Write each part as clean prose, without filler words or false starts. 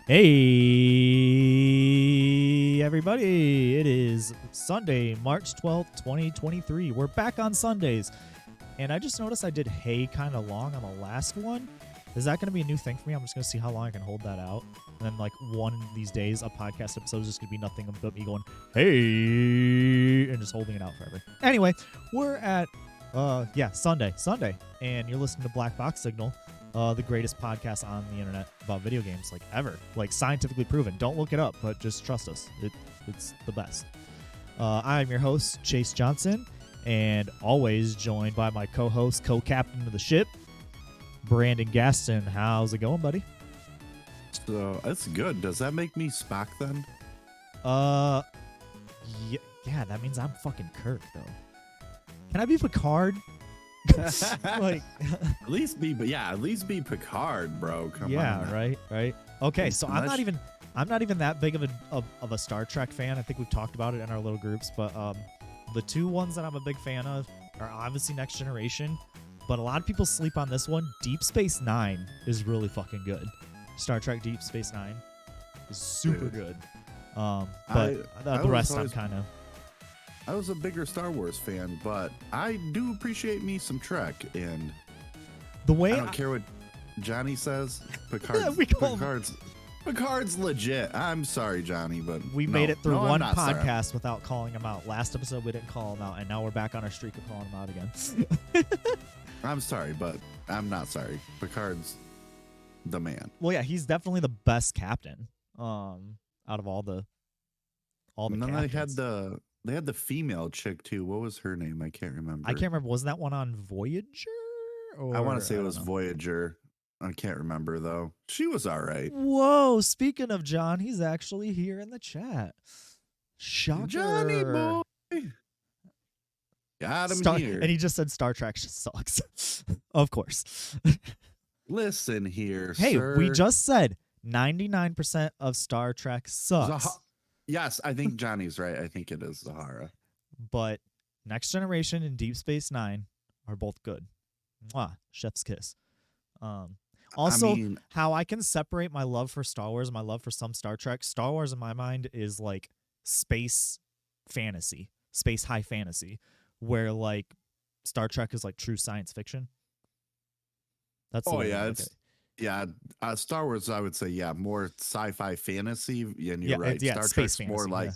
Hey, everybody. It is Sunday, March 12th, 2023. We're back on Sundays. And I just noticed I did hey kind of long on the last one. Is that going to be a new thing for me? I'm just going to see how long I can hold that out. And then, like, one of these days, a podcast episode is just going to be nothing but me going, hey, and just holding it out forever. Anyway, we're at, Sunday. And you're listening to Black Box Signal. The greatest podcast on the internet about video games, like, ever. Like, scientifically proven. Don't look it up, but just trust us. It's the best. I'm your host, Chase Johnson, and always joined by my co-host, co-captain of the ship, Brandon Gaston. How's it going, buddy? So, that's good. Does that make me Spock then? Yeah, that means I'm fucking Kirk, though. Can I be Picard? Like, at least be Picard, bro. Come on. Yeah, right. Okay, so I'm not even that big of a Star Trek fan. I think we've talked about it in our little groups, but the two ones that I'm a big fan of are obviously Next Generation, but a lot of people sleep on this one. Deep Space Nine is really fucking good. Star Trek Deep Space Nine is super good. But the rest I'm kind of. I was a bigger Star Wars fan, but I do appreciate me some Trek, and the way I don't care what Johnny says. Picard's legit. I'm sorry, Johnny, but we made it through one podcast without calling him out. Last episode we didn't call him out, and now we're back on our streak of calling him out again. I'm sorry, but I'm not sorry. Picard's the man. Well, yeah, he's definitely the best captain. Out of all the captains. They had the female chick too. What was her name? I can't remember. Wasn't that one on Voyager? I want to say it was Voyager. I can't remember though. She was all right. Whoa! Speaking of John, he's actually here in the chat. Shocker. Johnny boy. Got him here. And he just said Star Trek sucks. Of course. Listen here, hey, sir. we just said 99% of Star Trek sucks. Yes, I think Johnny's right. I think it is Zahara. But Next Generation and Deep Space Nine are both good. Mwah, chef's kiss. Also, how I can separate my love for Star Wars and my love for some Star Trek. Star Wars, in my mind, is like space fantasy, space high fantasy, where like Star Trek is like true science fiction. That's Star Wars, I would say, more sci-fi fantasy, and you're right. Star Trek's fantasy, more like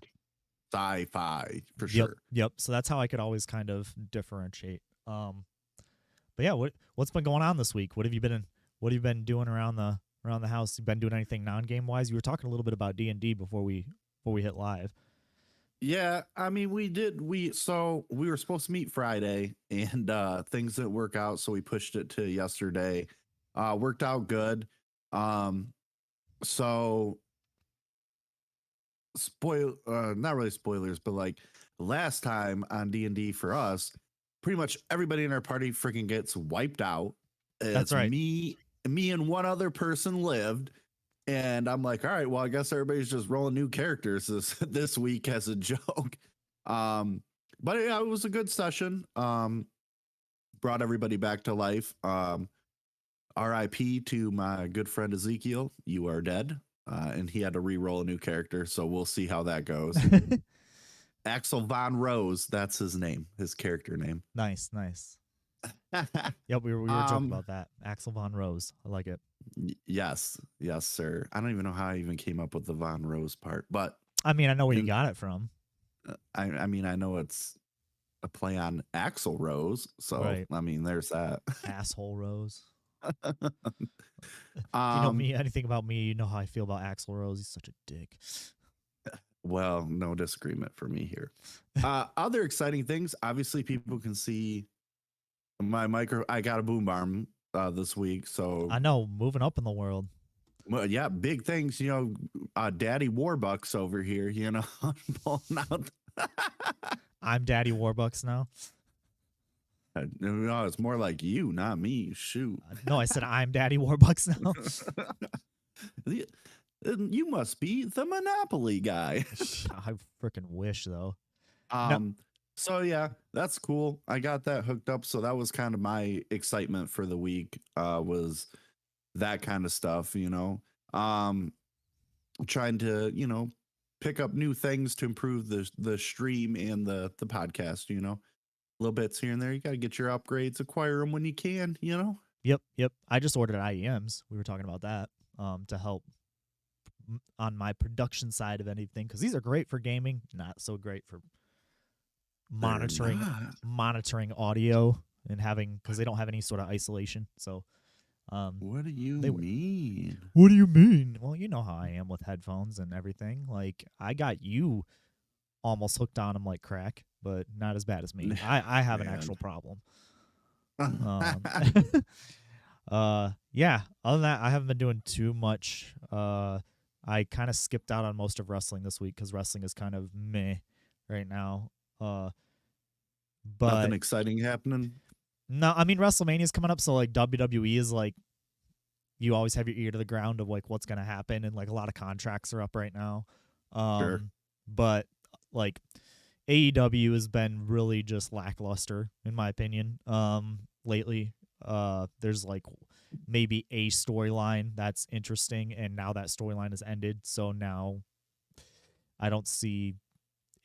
sci-fi for sure. Yep. So that's how I could always kind of differentiate. But yeah, what's been going on this week? What have you been doing around the house? You been doing anything non-game wise? You were talking a little bit about D&D before we hit live. Yeah, I mean, we were supposed to meet Friday, and things didn't work out, so we pushed it to yesterday. Worked out good. So not really spoilers, but like last time on D&D for us, pretty much everybody in our party freaking gets wiped out. That's right. Me and one other person lived, and I'm like, all right, well, I guess everybody's just rolling new characters this week as a joke. But yeah, it was a good session. Brought everybody back to life. RIP to my good friend Ezekiel. You are dead. And he had to re-roll a new character, so we'll see how that goes. Axel Von Rose, that's his name, his character name. Nice. Yep, we were joking about that. Axel Von Rose. I like it. Yes, sir. I don't even know how I even came up with the Von Rose part, but I mean, I know where you got it from. I mean, I know it's a play on Axl Rose, so right. I mean, there's that. Asshole Rose. If you know me, anything about me, you know how I feel about Axl Rose. He's such a dick. Well, no disagreement for me here. Other exciting things, obviously, people can see my micro. I got a boom arm this week, so I know, moving up in the world. Well, yeah, big things. You know, Daddy Warbucks over here. You know, pulling out. I'm Daddy Warbucks now. No, it's more like you, not me. Shoot. No, I said I'm Daddy Warbucks now. You must be the Monopoly guy. I freaking wish, though. So yeah, that's cool. I got that hooked up. So that was kind of my excitement for the week. Was that kind of stuff, you know. trying to, pick up new things to improve the stream and the podcast, little bits here and there. You got to get your upgrades, acquire them when you can. Yep. I just ordered IEMs. We were talking about that to help on my production side of anything, because these are great for gaming, not so great for monitoring audio and having, because they don't have any sort of isolation. So what do you mean? What do you mean? Well, you know how I am with headphones and everything. Like, I got you almost hooked on them like crack, but not as bad as me. I have an actual problem. Yeah, other than that, I haven't been doing too much. I kind of skipped out on most of wrestling this week because wrestling is kind of meh right now. But nothing exciting happening. No, I mean, WrestleMania is coming up, so like WWE is like, you always have your ear to the ground of like what's gonna happen, and like a lot of contracts are up right now. Sure. But like AEW has been really just lackluster in my opinion. Lately, there's like maybe a storyline that's interesting, and now that storyline has ended, so now I don't see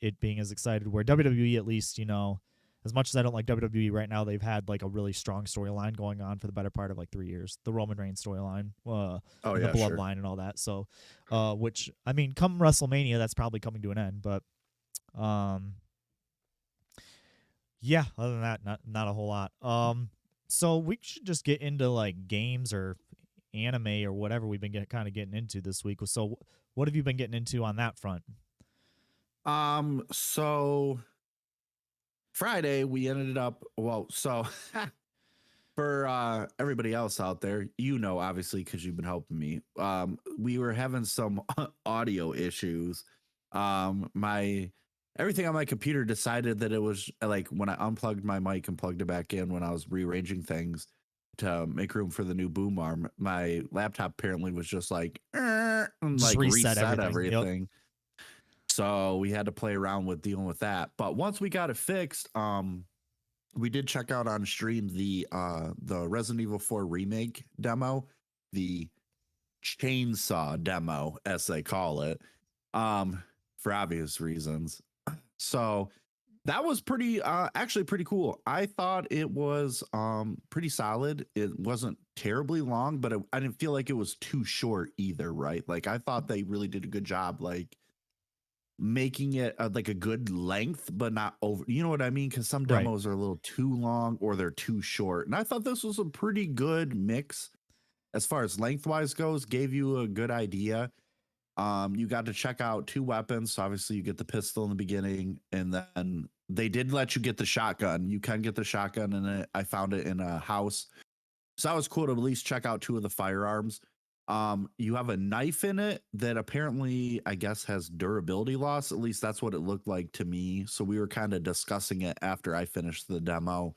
it being as excited. Where WWE, at least, as much as I don't like WWE right now, they've had like a really strong storyline going on for the better part of like 3 years. The Roman Reigns storyline, the bloodline and all that. So, which, I mean, come WrestleMania, that's probably coming to an end. But, yeah, other than that, not a whole lot. So we should just get into like games or anime or whatever we've been getting into this week. So, what have you been getting into on that front? So Friday we ended up, for everybody else out there, obviously, because you've been helping me, we were having some audio issues. Everything on my computer decided that it was like when I unplugged my mic and plugged it back in when I was rearranging things to make room for the new boom arm, my laptop apparently was just like, just reset everything. Yep. So we had to play around with dealing with that. But once we got it fixed, we did check out on stream the Resident Evil 4 remake demo, the chainsaw demo, as they call it, for obvious reasons. So that was actually pretty cool. I thought it was pretty solid. It wasn't terribly long, but I didn't feel like it was too short either, right? Like, I thought they really did a good job, like making it like a good length, but not over, you know what I mean? Because some demos are a little too long or they're too short. And I thought this was a pretty good mix as far as lengthwise goes, gave you a good idea. You got to check out 2 weapons. So obviously you get the pistol in the beginning, and then they did let you get the shotgun. You can get the shotgun, and I found it in a house. So that was cool to at least check out 2 of the firearms. You have a knife in it that apparently, I guess, has durability loss. At least that's what it looked like to me. So we were kind of discussing it after I finished the demo.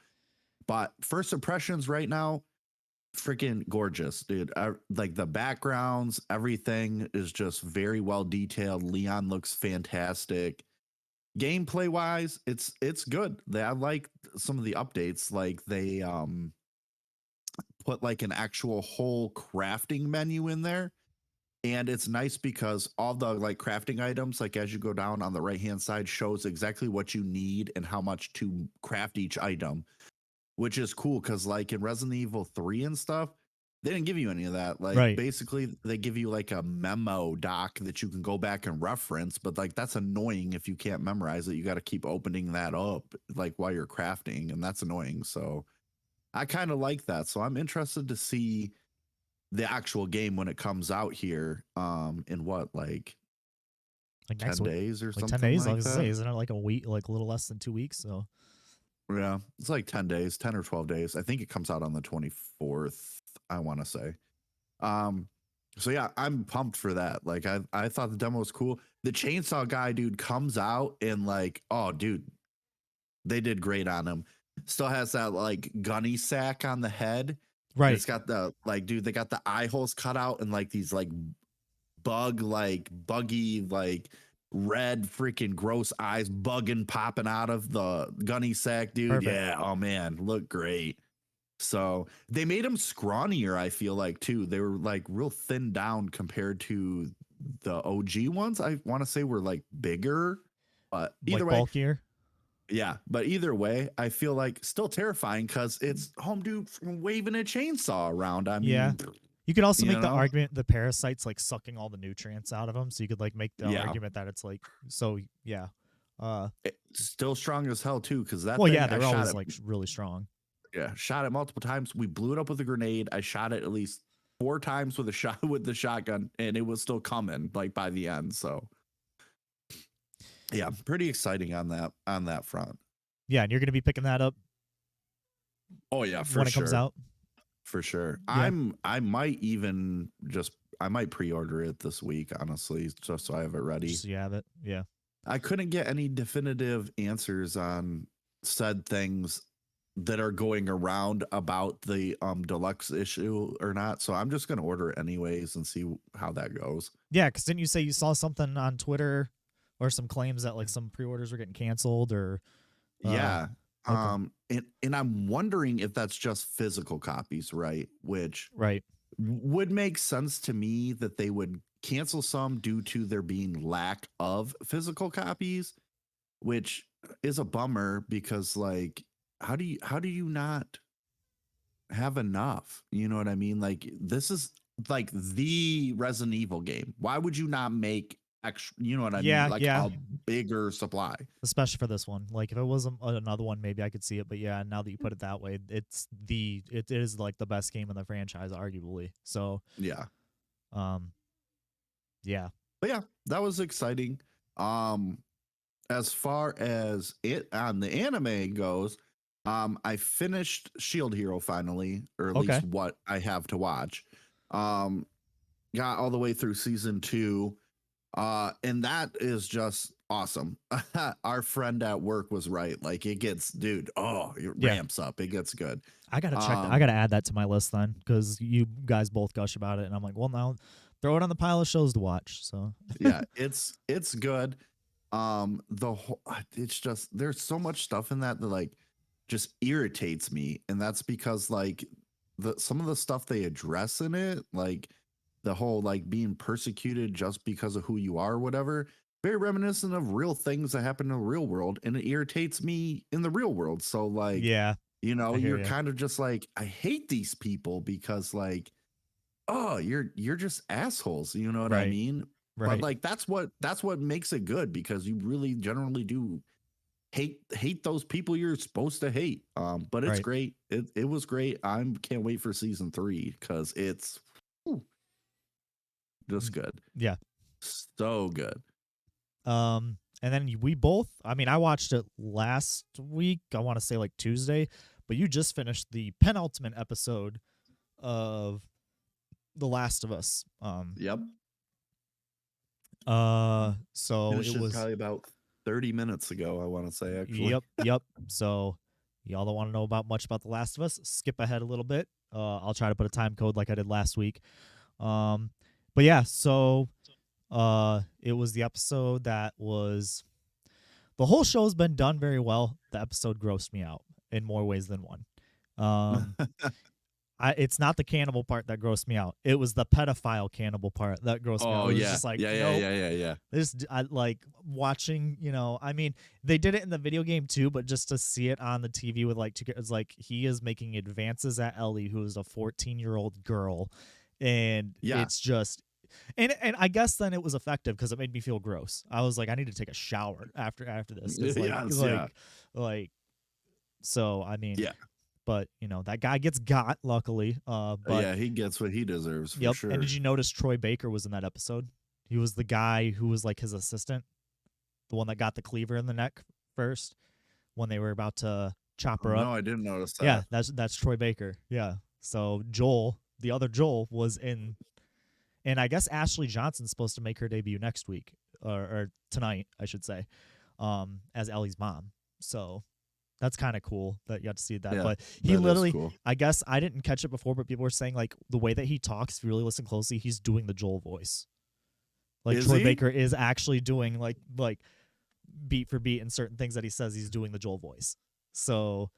But first impressions right now, freaking gorgeous, dude. Like the backgrounds, everything is just very well detailed. Leon looks fantastic. Gameplay wise, it's good. I like some of the updates. Like they put like an actual whole crafting menu in there, and it's nice because all the like crafting items, like as you go down on the right hand side, shows exactly what you need and how much to craft each item, which is cool. Because like in Resident Evil 3 and stuff, they didn't give you any of that. Like basically they give you like a memo doc that you can go back and reference, but like that's annoying if you can't memorize it. You got to keep opening that up like while you're crafting, and that's annoying. So I kind of like that. So I'm interested to see the actual game when it comes out here in what, like 10 days or something 10 days, like I was that. gonna say, isn't it like a week, like a little less than 2 weeks? So yeah, it's like 10 days, 10 or 12 days. I think it comes out on the 24th, I want to say. So yeah, I'm pumped for that. Like I thought the demo was cool. The chainsaw guy, dude, comes out and like, oh dude, they did great on him. Still has that like gunny sack on the head. right. And it's got the like, dude, they got the eye holes cut out and like these like buggy like red freaking gross eyes bugging popping out of the gunny sack, dude. Perfect. Yeah, oh man, look great. So they made him scrawnier, I feel like, too. They were like real thin down compared to the OG ones, I want to say, were like bigger, but either Like way, bulkier. yeah. But either way, I feel like still terrifying because it's home dude waving a chainsaw around. I Yeah. mean, You could also you make the know, argument the parasites like sucking all the nutrients out of them, so you could like make the yeah, argument that it's like so yeah. it's still strong as hell too. Because that Well, thing, yeah, I they're shot always it, like really strong. yeah, shot it multiple times. We blew it up with a grenade. I shot it at least 4 times with a shot with the shotgun, and it was still coming like by the end. So yeah, pretty exciting on that front. Yeah, and you're gonna be picking that up Oh yeah, for when it comes sure. out. For sure. Yeah, I might even I might pre-order it this week, honestly, just so I have it ready. just so you have it. Yeah. I couldn't get any definitive answers on said things that are going around about the deluxe issue or not. So I'm just gonna order it anyways and see how that goes. Yeah, because didn't you say you saw something on Twitter or some claims that like some pre-orders were getting canceled or Yeah. okay. And I'm wondering if that's just physical copies, right? Which Right. would make sense to me that they would cancel some due to there being lack of physical copies, which is a bummer because like how do you not have enough? You know what I mean? Like this is like the Resident Evil game. Why would you not make extra, you know what I mean? Yeah, Like yeah. a bigger supply. Especially for this one. Like if it was another one, maybe I could see it. But yeah, now that you put it that way, it is like the best game in the franchise, arguably. So Yeah. um yeah. But yeah, that was exciting. As far as it on the anime goes, I finished Shield Hero finally, or at Okay. least what I have to watch. Um, got all the way through season 2, and that is just awesome. Our friend at work was right; like it gets, dude. Oh, it Yeah. ramps up. It gets good. I gotta check that. I Um, gotta add that to my list then, because you guys both gush about it, and I'm like, well, now throw it on the pile of shows to watch. So yeah, it's good. The whole, it's just there's so much stuff in that like just irritates me, and that's because like some of the stuff they address in it, like the whole like being persecuted just because of who you are or whatever, very reminiscent of real things that happen in the real world, and it irritates me in the real world. So like, yeah, you know, I hear you're you. kind of just like, I hate these people because like, oh, you're just assholes, you know what I Right. mean? But Right. like that's what makes it good, because you really generally do hate those people you're supposed to hate. But it's Right. great. It was great. I can't wait for season 3 because it's whew, just good. Yeah. So good. And then we both. I mean, I watched it last week. I want to say like Tuesday, but you just finished the penultimate episode of The Last of Us. Yep. So it Finished it was. probably about 30 minutes ago, I want to say, actually. Yep. Yep. So y'all don't want to know about much about The Last of Us. Skip ahead a little bit. I'll try to put a time code like I did last week. But yeah. So it was the episode that was. The whole show's been done very well. The episode grossed me out in more ways than one. Um, it's not the cannibal part that grossed me out. It was the pedophile cannibal part that grossed me out. Oh It was yeah. just like, Yeah, nope. yeah. This I like watching. I mean, they did it in the video game too, but just to see it on the TV with like it's like he is making advances at Ellie, who is a 14-year-old girl, and Yeah. it's just. And I guess then it was effective because it made me feel gross. I was like, I need to take a shower after this. Cause Yes, yeah. like, so I mean, Yeah. but that guy gets got luckily. But Yeah, he gets what he deserves for yep. sure. And did you notice Troy Baker was in that episode? He was the guy who was like his assistant, the one that got the cleaver in the neck first when they were about to chop her up. No, I didn't notice that. Yeah, that's Troy Baker. Yeah. So Joel, the other Joel, was in. And I guess Ashley Johnson's supposed to make her debut next week, or tonight, I should say, as Ellie's mom. So that's kind of cool that you got to see that. Yeah, but he that is literally, cool. I guess I didn't catch it before, but people were saying like the way that he talks, if you really listen closely, he's doing the Joel voice. Like Is Troy he? Baker is actually doing like beat for beat and certain things that he says he's doing the Joel voice. So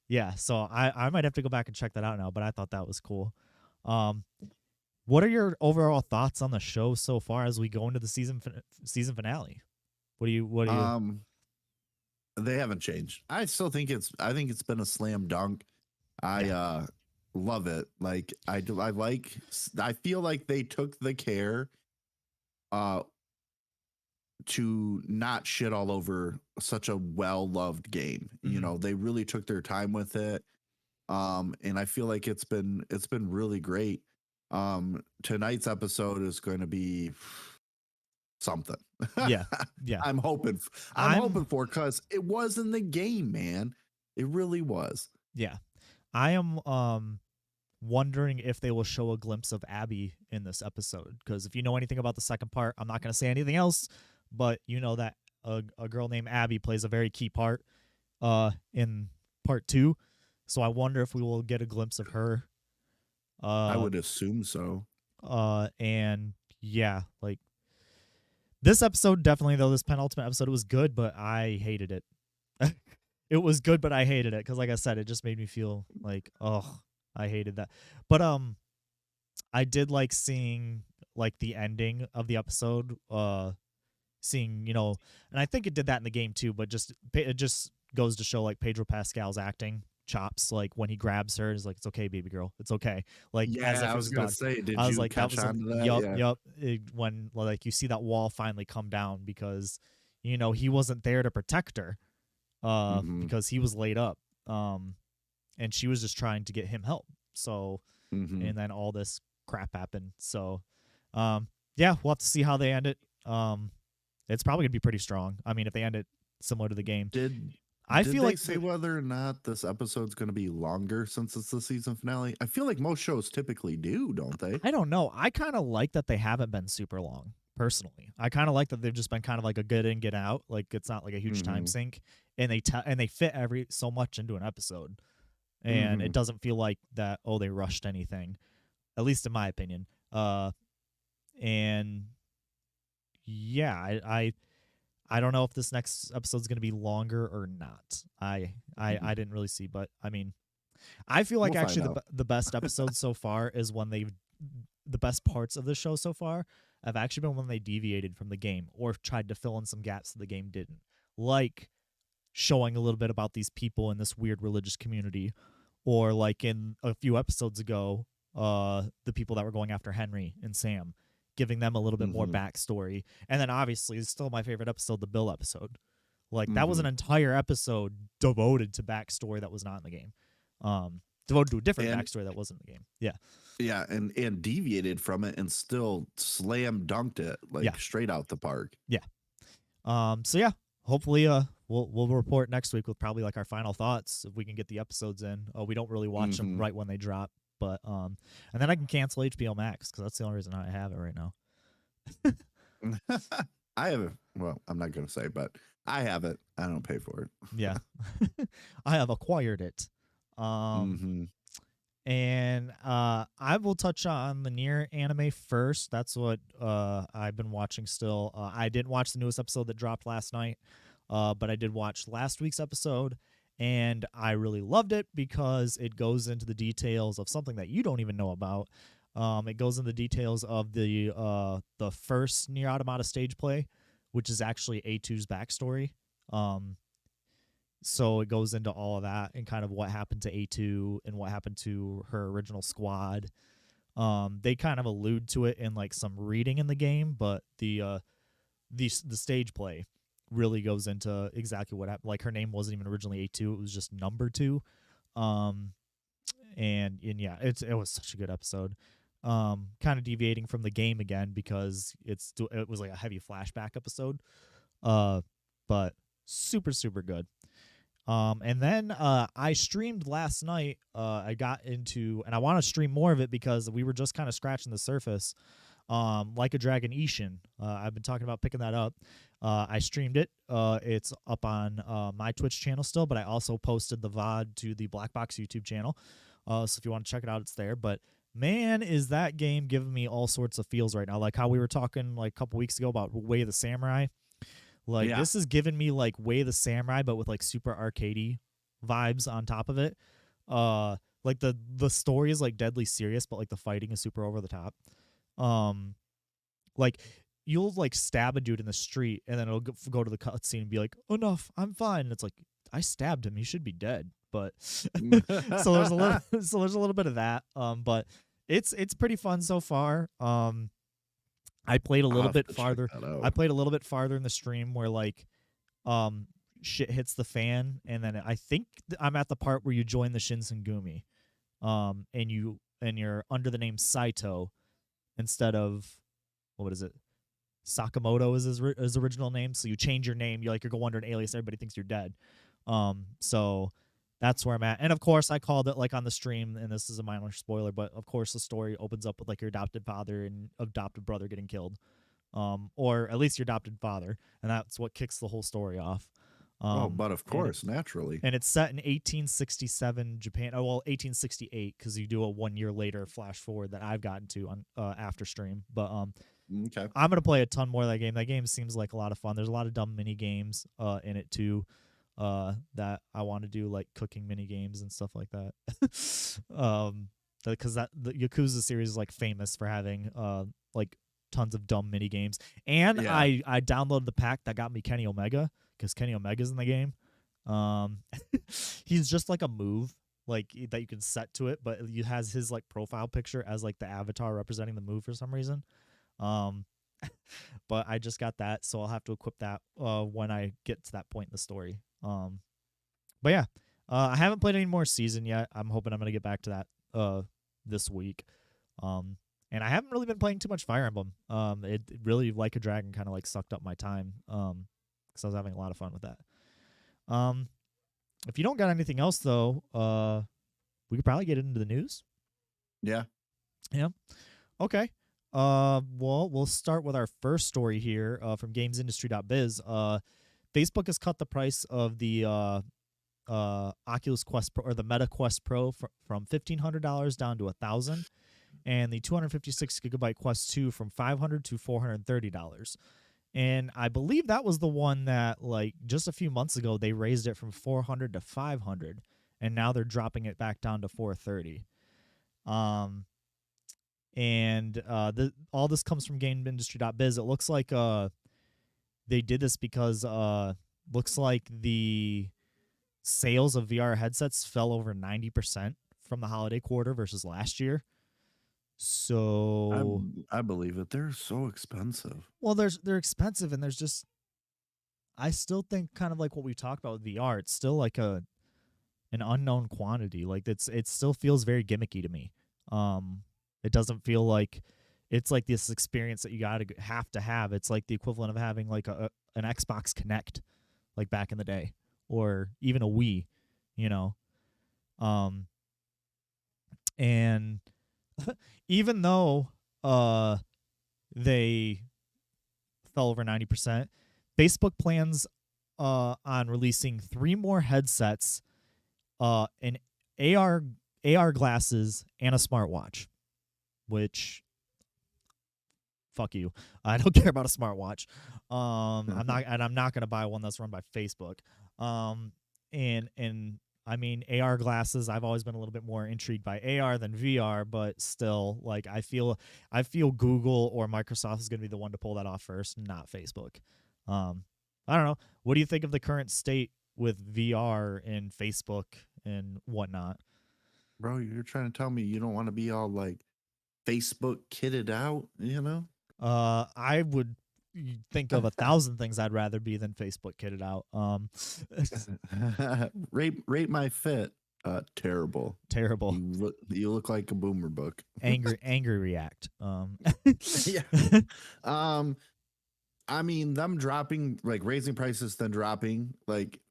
yeah, so I might have to go back and check that out now, but I thought that was cool. What are your overall thoughts on the show so far as we go into the season finale? What do you? Um, they haven't changed. I think it's been a slam dunk. I Yeah. love it. Like I feel like they took the care uh to not shit all over such a well-loved game. You Mhm. know, they really took their time with it. And I feel like it's been really great. Tonight's episode is going to be something. Yeah. Yeah. I'm hoping I'm I'm hoping for, cuz it was in the game, man. It really was. yeah. I am wondering if they will show a glimpse of Abby in this episode, because if you know anything about the second part, I'm not going to say anything else, but you know that a girl named Abby plays a very key part in part 2. So I wonder if we will get a glimpse of her. I Uh would assume so. and yeah, like this episode definitely, though, this penultimate episode, was good, but I hated it. It was good, but I hated it because, like I said, it just made me feel like, oh, I hated that. But I did like seeing like the ending of the episode, seeing, and I think it did that in the game too, but it just goes to show like Pedro Pascal's acting chops, like when he grabs her, is like, it's okay, baby girl, it's okay, like as Yeah, if I it was was gonna done. say, did I was you like, that catch was a on to that? yup, Yeah. yup. When like you see that wall finally come down, because he wasn't there to protect her, Mm-hmm. because he was laid up, and she was just trying to get him help. So, Mm-hmm. and then all this crap happened. So, yeah, we'll have to see how they end it. It's probably gonna be pretty strong. I mean, if they end it similar to the game, Did I did feel they like say whether or not this episode's going to be longer since it's the season finale? I feel like most shows typically do, don't they? I don't know. I kind of like that they haven't been super long. Personally, I kind of like that they've just been kind of like a get in, get out. Like it's not like a huge time Mm-hmm. sink, and they fit every so much into an episode, and Mm-hmm. it doesn't feel like that. Oh, they rushed anything, at least in my opinion. And yeah, I don't know if this next episode's going to be longer or not. I didn't really see, but I mean, I feel like We'll find actually out. the best episode so far is when the best parts of the show so far have actually been when they deviated from the game or tried to fill in some gaps that the game didn't, like showing a little bit about these people in this weird religious community, or like in a few episodes ago, the people that were going after Henry and Sam, giving them a little bit more Mm-hmm. backstory. And then obviously, it's still my favorite episode, the Bill episode. Like that was Mm-hmm. an entire episode devoted to backstory that was not in the game. Devoted to a different And backstory that wasn't in the game. Yeah. yeah, and deviated from it and still slam dunked it Yeah. like straight out the park. Yeah. So yeah, hopefully we'll report next week with probably like our final thoughts if we can get the episodes in. Oh, we don't really watch them Mm-hmm. right when they drop, but and then I can cancel HBO Max because that's the only reason I have it right now. I have it. Well, I'm not going to say, but I have it. I don't pay for it. Yeah. I have acquired it. Mm-hmm. And I will touch on the Nier anime first. That's what I've been watching still. I didn't watch the newest episode that dropped last night, but I did watch last week's episode, and I really loved it because it goes into the details of something that you don't even know about. It goes into the details of the first Nier Automata stage play, which is actually A2's backstory. So it goes into all of that and kind of what happened to A2 and what happened to her original squad. They kind of allude to it in like some reading in the game, but the stage play really goes into exactly what happened. Like her name wasn't even originally A2; it was just number 2. And yeah, it was such a good episode. Kind of deviating from the game again because it was like a heavy flashback episode. But super good. And then I streamed last night. I got into, and I want to stream more of it because we were just kind of scratching the surface. Like a Dragon Ishin. I've been talking about picking that up. I streamed it. It's up on my Twitch channel still, but I also posted the VOD to the Black Box YouTube channel. So if you want to check it out, it's there. But man, is that game giving me all sorts of feels right now. Like how we were talking like a couple weeks ago about Way of the Samurai. Like Yeah. this is giving me like Way of the Samurai, but with like super arcadey vibes on top of it. Like the story is like deadly serious, but like the fighting is super over the top. Like you'll like stab a dude in the street, and then it'll go to the cutscene and be like, "Enough, I'm fine." And it's like, I stabbed him; he should be dead. But so there's a little, so there's a little bit of that. But it's pretty fun so far. I played a I'll little have bit to check farther. that out. I played a little bit farther in the stream where like um shit hits the fan, and then I think I'm at the part where you join the Shinsengumi, and you're under the name Saito instead of, what is it? Sakamoto is his original name. So you change your name. You're go under an alias. Everybody thinks you're dead. So that's where I'm at. And of course, I called it like on the stream, and this is a minor spoiler, but of course, the story opens up with like your adopted father and adopted brother getting killed, or at least your adopted father, and that's what kicks the whole story off. Oh, but of and course, naturally. and it's set in 1867 Japan. Oh well, 1868, because you do a 1 year later flash forward that I've gotten to on after stream. But Okay. I'm gonna play a ton more of that game. That game seems like a lot of fun. There's a lot of dumb mini games in it too, that I want to do, like cooking mini games and stuff like that. Because the Yakuza series is like famous for having like tons of dumb mini games. And Yeah. I downloaded the pack that got me Kenny Omega, because Kenny Omega's in the game. He's just like a move like that you can set to it, but it has his like profile picture as like the avatar representing the move for some reason. Um, but I just got that, so I'll have to equip that when I get to that point in the story. But yeah, I haven't played any more season yet. I'm hoping I'm gonna get back to that this week. And I haven't really been playing too much Fire Emblem. It really, Like a Dragon, kind of like sucked up my time. Because I was having a lot of fun with that. If you don't got anything else though, we could probably get into the news. Yeah. Yeah. Okay. Well, we'll start with our first story here from GamesIndustry.biz. Facebook has cut the price of the Oculus Quest Pro, or the Meta Quest Pro, from $1,500 down to $1,000, and the 256 gigabyte Quest 2 from $500 to $430. And I believe that was the one that, like, just a few months ago they raised it from $400 to $500, and now they're dropping it back down to $430. And all this comes from GameIndustry.biz. It looks like they did this because looks like the sales of VR headsets fell over 90% from the holiday quarter versus last year. So I believe it. They're so expensive. well, they're expensive, and there's just, I still think, kind of like what we talked about with VR, it's still like an unknown quantity. Like it still feels very gimmicky to me. It doesn't feel like it's like this experience that you have to have. It's like the equivalent of having like an Xbox Kinect, like back in the day, or even a Wii, you know. And even though they fell over 90%, Facebook plans on releasing 3 more headsets, an AR glasses, and a smartwatch. Which, fuck you, I don't care about a smartwatch. I'm not gonna buy one that's run by Facebook. And I mean, AR glasses, I've always been a little bit more intrigued by AR than VR, but still, like, I feel Google or Microsoft is gonna be the one to pull that off first, not Facebook. I don't know. What do you think of the current state with VR and Facebook and whatnot? Bro, you're trying to tell me you don't want to be all like Facebook kitted out, you know? I would think of 1,000 things I'd rather be than Facebook kitted out. rate my fit. Terrible. Terrible. You look like a boomer book. Angry react. Yeah. I mean, them dropping, like raising prices, then dropping, like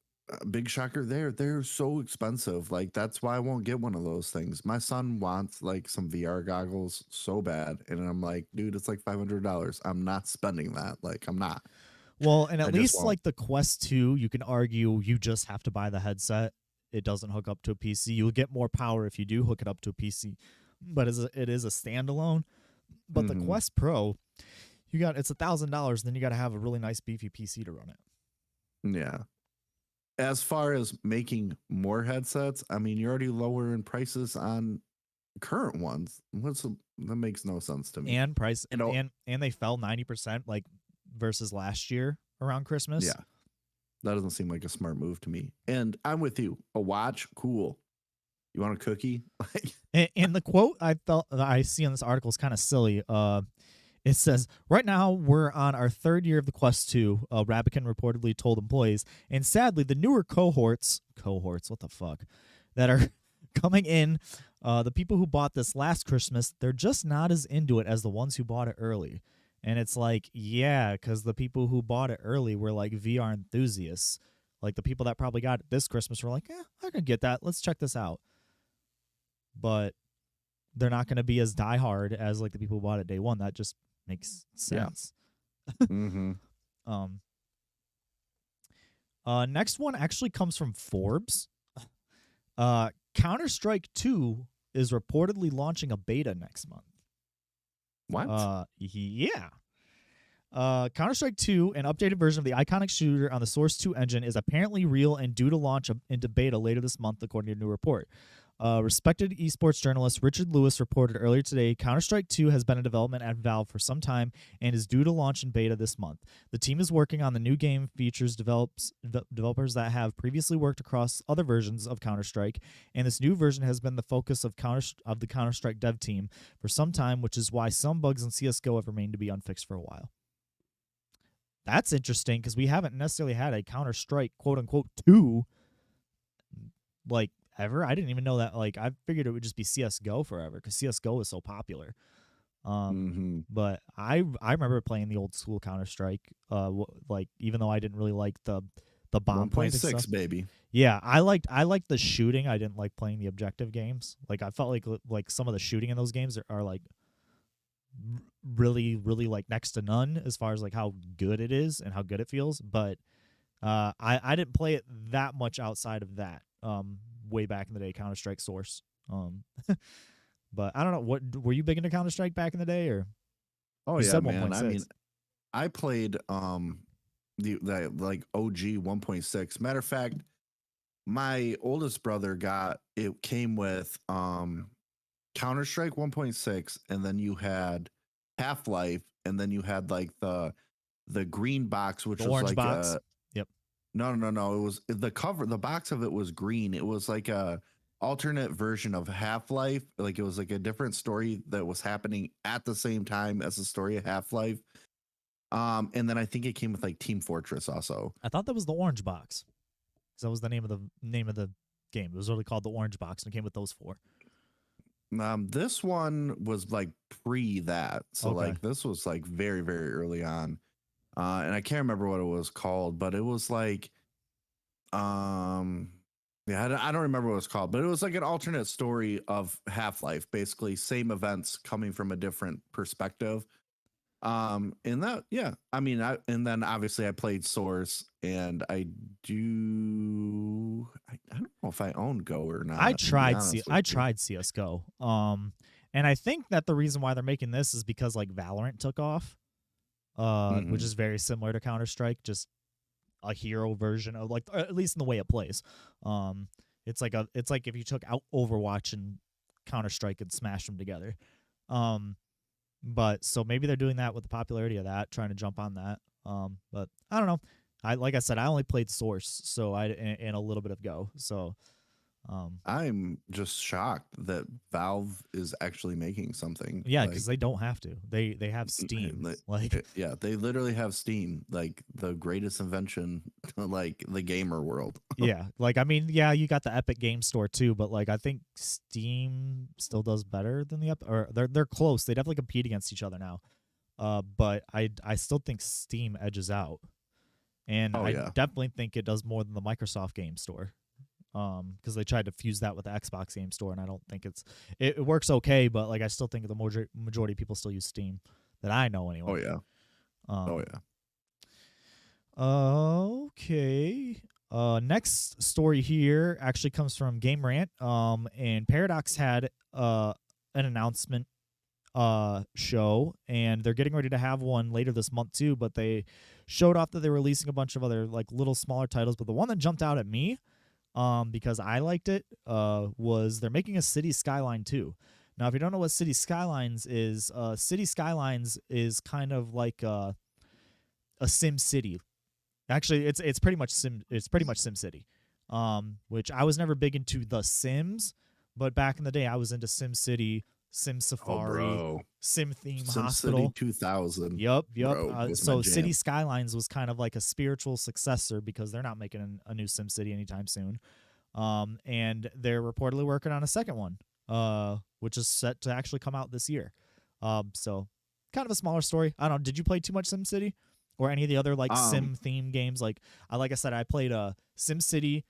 big shocker there. They're so expensive. Like that's why I won't get one of those things. My son wants like some VR goggles so bad, and I'm like, dude, it's like $500. I'm not spending that. Like I'm not. Well, and I at just least won't. like the Quest 2, you can argue you just have to buy the headset. It doesn't hook up to a PC. You'll get more power if you do hook it up to a PC, but it is a standalone. But the Quest Pro, it's $1,000. Then you got to have a really nice beefy PC to run it. Yeah. As far as making more headsets, I mean, you're already lower in prices on current ones. That makes no sense to me. And price You know, and they fell 90% like versus last year around Christmas. yeah, that doesn't seem like a smart move to me. And I'm with you. A watch, cool. You want a cookie? Like, And the quote I see in this article is kind of silly. It says, right now, we're on our third year of the Quest 2, Rabican reportedly told employees. And sadly, the newer cohorts, what the fuck, that are coming in, the people who bought this last Christmas, they're just not as into it as the ones who bought it early. And it's like, yeah, because the people who bought it early were like VR enthusiasts. Like the people that probably got it this Christmas were like, I can get that. Let's check this out. But they're not going to be as diehard as like the people who bought it day one. That just makes sense. yeah. Mm-hmm. Next one actually comes from Forbes. Counter-Strike 2 is reportedly launching a beta next month. What? Yeah. Counter-Strike 2, an updated version of the iconic shooter on the Source 2 engine, is apparently real and due to launch into beta later this month, according to a new report. Respected esports journalist Richard Lewis reported earlier today Counter-Strike 2 has been in development at Valve for some time and is due to launch in beta this month. The team is working on the new game features developers that have previously worked across other versions of Counter-Strike, and this new version has been the focus of the Counter-Strike dev team for some time, which is why some bugs in CSGO have remained to be unfixed for a while. That's interesting because we haven't necessarily had a Counter-Strike quote-unquote 2 like ever. I didn't even know that. Like, I figured it would just be CSGO forever because CSGO is so popular. But I remember playing the old school Counter-Strike. Like, even though I didn't really like the bomb planting stuff. 1.6, baby. Yeah, I liked the shooting. I didn't like playing the objective games. Like, I felt like some of the shooting in those games are like really, really like next to none as far as like how good it is and how good it feels. But I didn't play it that much outside of that. Way back in the day, Counter-Strike Source. But I don't know. What were you big into Counter-Strike back in the day, or? Oh You yeah, said man. 1.6. I mean, I played the like OG 1.6. Matter of fact, my oldest brother came with Counter-Strike 1.6, and then you had Half-Life, and then you had like the green box, which the was orange like box. Yep. No. It was the cover. The box of it was green. It was like a alternate version of Half-Life. Like it was like a different story that was happening at the same time as the story of Half-Life. And then I think it came with like Team Fortress also. I thought that was the orange box, because that was the name of the game. It was really called the orange box, and it came with those 4. This one was like pre that, so Okay. like this was like very very early on. And I can't remember what it was called, but it was like, yeah, I don't remember what it was called, but it was like an alternate story of Half-Life, basically same events coming from a different perspective. And that, yeah, I mean, and then obviously I played Source, and I don't know if I own Go or not. I to be tried honest with I you. tried CS:GO. And I think that the reason why they're making this is because like Valorant took off. Which is very similar to Counter-Strike, just a hero version of like, or at least in the way it plays. It's like if you took out Overwatch and Counter-Strike and smashed them together. But so maybe they're doing that with the popularity of that, trying to jump on that. But I don't know. Like I said, I only played Source, so and a little bit of Go. So I'm just shocked that Valve is actually making something. yeah, because they don't have to. They have Steam. Like, yeah, they literally have Steam, like the greatest invention, like the gamer world. yeah, like I mean, yeah, you got the Epic Game Store too, but like I think Steam still does better than the Epic, or they're close. They definitely compete against each other now. But I still think Steam edges out, and I definitely think it does more than the Microsoft Game Store. Because they tried to fuse that with the Xbox Game Store, and I don't think it works okay, but like I still think the majority of people still use Steam, that I know anyway. Oh yeah. Okay. Next story here actually comes from Game Rant. And Paradox had an announcement show, and they're getting ready to have one later this month too. But they showed off that they're releasing a bunch of other like little smaller titles. But the one that jumped out at me, because I liked it, was they're making a City Skyline 2. Now, if you don't know what City Skylines is kind of like a Sim City. Actually, it's pretty much Sim City. Which I was never big into The Sims, but back in the day I was into Sim City, Sim Oh, Safari, bro. Sim Theme SimCity Hospital. 2000, Yep. bro, was my So City jam. Skylines was kind of like a spiritual successor because they're not making a new Sim City anytime soon. And they're reportedly working on a second one, which is set to actually come out this year. So kind of a smaller story. I don't know. Did you play too much Sim City or any of the other like Um, Sim theme games? Like I said, I played Sim City.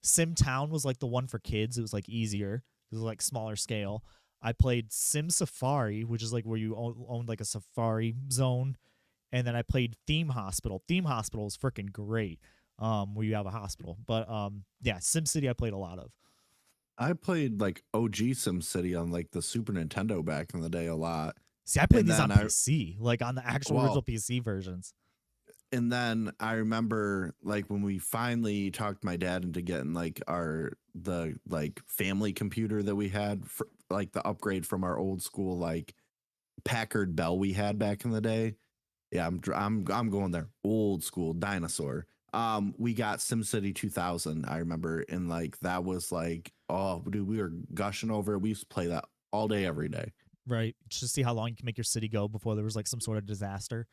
Sim Town was like the one for kids. It was like easier. It was like smaller scale. I played Sim Safari, which is like where you owned like a safari zone, and then I played Theme Hospital. Theme Hospital is freaking great. Where you have a hospital. But yeah, SimCity I played a lot of. I played like OG SimCity on like the Super Nintendo back in the day a lot. See, I played And these then on PC, like on the actual original well, PC versions. and then I remember like when we finally talked my dad into getting like the like family computer that we had for, like the upgrade from our old school like Packard Bell we had back in the day. Yeah, I'm going there. Old school dinosaur. We got SimCity 2000. I remember, and like that was like, oh, dude, we were gushing over it. We used to play that all day, every day. Right. Just to see how long you can make your city go before there was like some sort of disaster,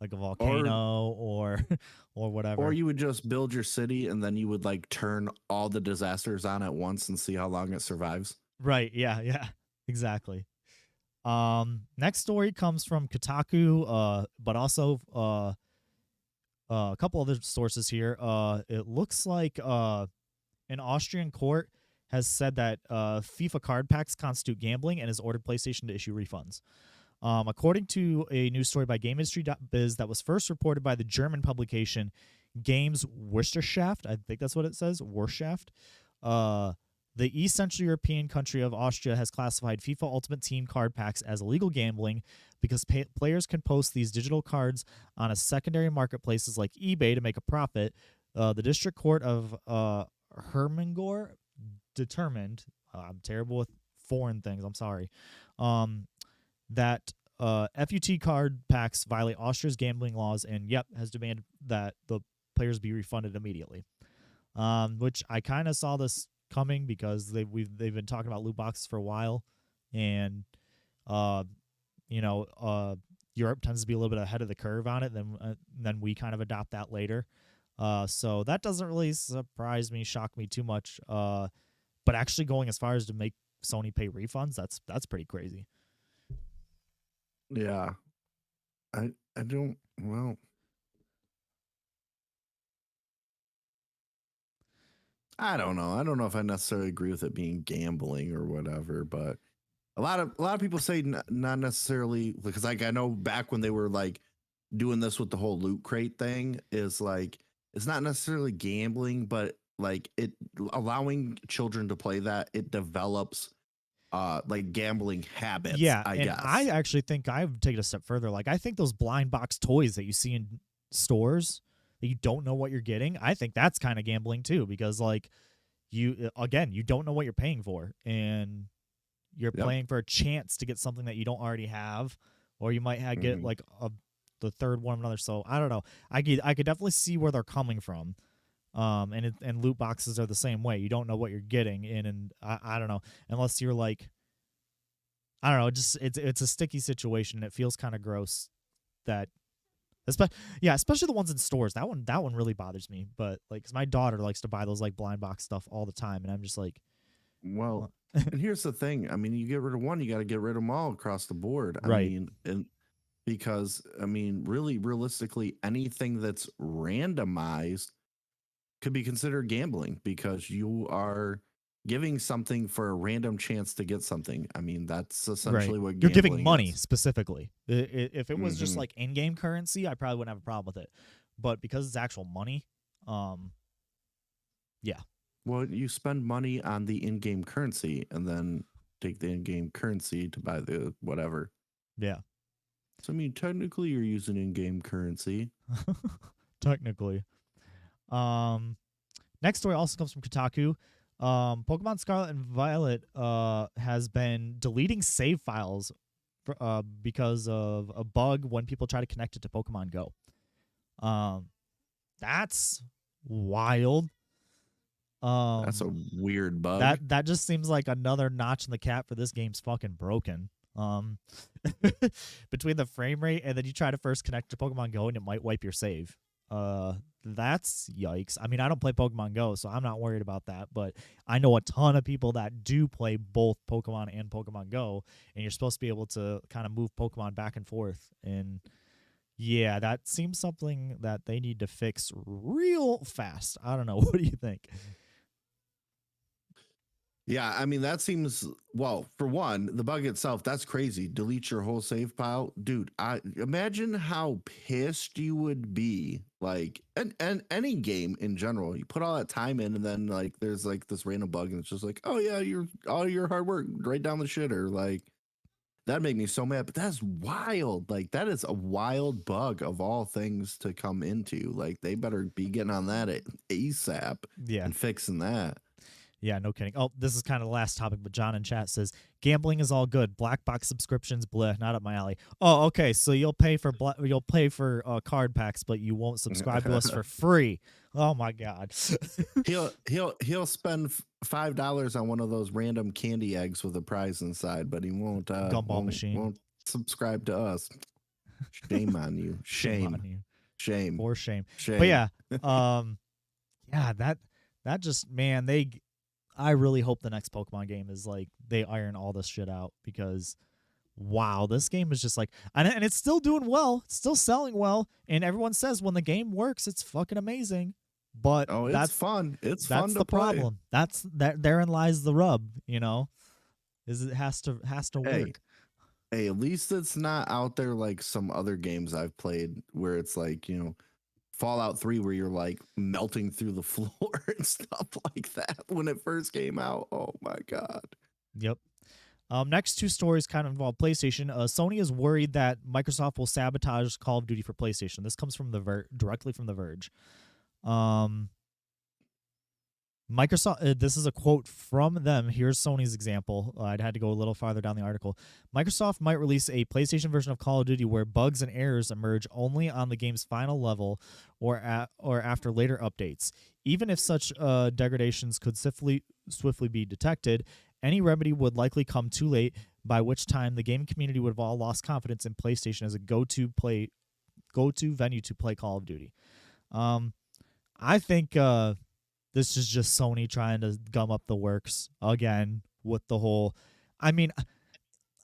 like a Or volcano or or or whatever. you would just build your city and then you would like turn all the disasters on at once and see how long it survives. Right. Yeah. Exactly. Next story comes from Kotaku, but also a couple other sources here. It looks like an Austrian court has said that FIFA card packs constitute gambling and has ordered PlayStation to issue refunds. According to a news story by GameIndustry.biz that was first reported by the German publication Games Wirtschaft, I think that's what it says, Wirtschaft, uh, the East Central European country of Austria has classified FIFA Ultimate Team card packs as illegal gambling because players can post these digital cards on a secondary marketplaces like eBay to make a profit. The district court of Hermangor determined, I'm terrible with foreign things, I'm sorry, that FUT card packs violate Austria's gambling laws and, has demanded that the players be refunded immediately. Which I kind of saw this coming because they've been talking about loot boxes for a while, and uh, Europe tends to be a little bit ahead of the curve on it. Then we kind of adopt that later. So that doesn't really surprise me, shock me too much. But actually going as far as to make Sony pay refunds, that's pretty crazy. Yeah. I don't well, I don't know. I don't know if I necessarily agree with it being gambling or whatever, but a lot of people say not necessarily because like I know back when they were like doing this with the whole loot crate thing is like it's not necessarily gambling, but like it allowing children to play that it develops like gambling habits, Yeah, I and I guess. actually think I would take it a step further. Like I think those blind box toys that you see in stores that you don't know what you're getting, I think that's kind of gambling too because like you don't know what you're paying for and you're Yep. playing for a chance to get something that you don't already have or you might get Mm-hmm. like the third one of another. So I don't know. I could definitely see where they're coming from. And loot boxes are the same way. You don't know what you're getting and I don't know unless you're like I don't know. Just it's a sticky situation. It feels kind of gross. That, especially the ones in stores. That one really bothers me. But like, 'cause my daughter likes to buy those like blind box stuff all the time, and I'm just like, Well, well, and here's the thing. I mean, you get rid of one, you got to get rid of them all across the board. I right, mean, and because I mean, really, realistically, anything that's randomized could be considered gambling because you are giving something for a random chance to get something. I mean, that's right. essentially what You're giving gambling money is. specifically. If it was just Mm-hmm. like in-game currency, I probably wouldn't have a problem with it. But because it's actual money, um, yeah, Well, you spend money on the in-game currency and then take the in-game currency to buy the whatever. yeah, So I mean, technically, you're using in-game currency. technically. Um, Next story also comes from Kotaku. Pokemon Scarlet and Violet has been deleting save files because of a bug when people try to connect it to Pokemon Go. That's wild. That's a weird bug. That just seems like another notch in the cap for this game's fucking broken. Between the frame rate and then you try to first connect to Pokemon Go and it might wipe your save. That's yikes. I mean, I don't play Pokemon Go, so I'm not worried about that, but I know a ton of people that do play both Pokemon and Pokemon Go, and you're supposed to be able to kind of move Pokemon back and forth. And yeah, that seems something that they need to fix real fast. I don't know. What do you think? Yeah, I mean that seems, well, for one, the bug itself, that's crazy. Delete your whole save file. Dude, I imagine how pissed you would be. Like, and any game in general, you put all that time in and then like there's like this random bug and it's just like, oh yeah, all your hard work right down the shitter. Like, that'd make me so mad. But that's wild. Like, that is a wild bug of all things to come into. Like, they better be getting on that ASAP Yeah. and fixing that. Yeah, no kidding. Oh, this is kind of the last topic, but John in chat says gambling is all good. Black box subscriptions, bleh, not up my alley. Oh, okay. So you'll pay for card packs, but you won't subscribe to us for free. Oh my God. he'll spend $5 on one of those random candy eggs with a prize inside, but he won't Gumball machine. Won't subscribe to us. Shame on you. Shame. On you. Shame. For shame. Shame. But yeah, yeah, that just, man, I really hope the next Pokemon game is like they iron all this shit out, because wow, this game is just like, and it's still doing well, it's still selling well, and everyone says when the game works, it's fucking amazing. But it's fun. It's fun to That's the play. problem. Therein lies the rub. Is it has to work. Hey, at least it's not out there like some other games I've played where it's like, Fallout 3 where you're like melting through the floor and stuff like that when it first came out. Oh my God. Yep. Next two stories kind of involve PlayStation. Sony is worried that Microsoft will sabotage Call of Duty for PlayStation. This comes from directly from The Verge. Microsoft, this is a quote from them. Here's Sony's example. I'd had to go a little farther down the article. Microsoft might release a PlayStation version of Call of Duty where bugs and errors emerge only on the game's final level or after later updates. Even if such degradations could swiftly be detected, any remedy would likely come too late, by which time the gaming community would have all lost confidence in PlayStation as a go-to venue to play Call of Duty. I think this is just Sony trying to gum up the works again with the whole. I mean,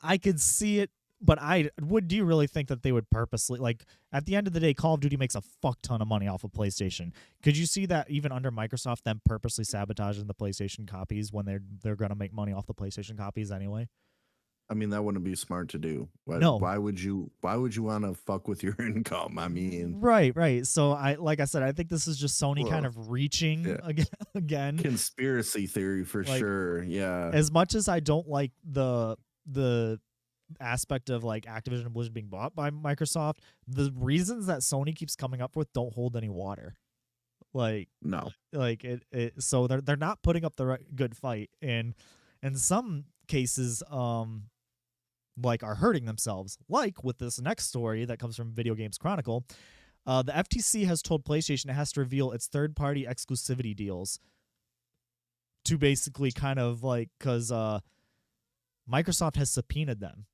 I could see it, but do you really think that they would purposely, like, at the end of the day, Call of Duty makes a fuck ton of money off of PlayStation. Could you see that even under Microsoft, them purposely sabotaging the PlayStation copies when they're gonna make money off the PlayStation copies anyway? I mean, that wouldn't be smart to do. No. Why would you want to fuck with your income? I mean, right. So like I said, I think this is just Sony kind of reaching again. Conspiracy theory for sure. Yeah. As much as I don't like the aspect of like Activision and Blizzard being bought by Microsoft, the reasons that Sony keeps coming up with don't hold any water. Like, no. Like so they're not putting up the good fight, and in some cases like are hurting themselves, like with this next story that comes from Video Games Chronicle. The FTC has told PlayStation it has to reveal its third-party exclusivity deals to basically kind of like, because Microsoft has subpoenaed them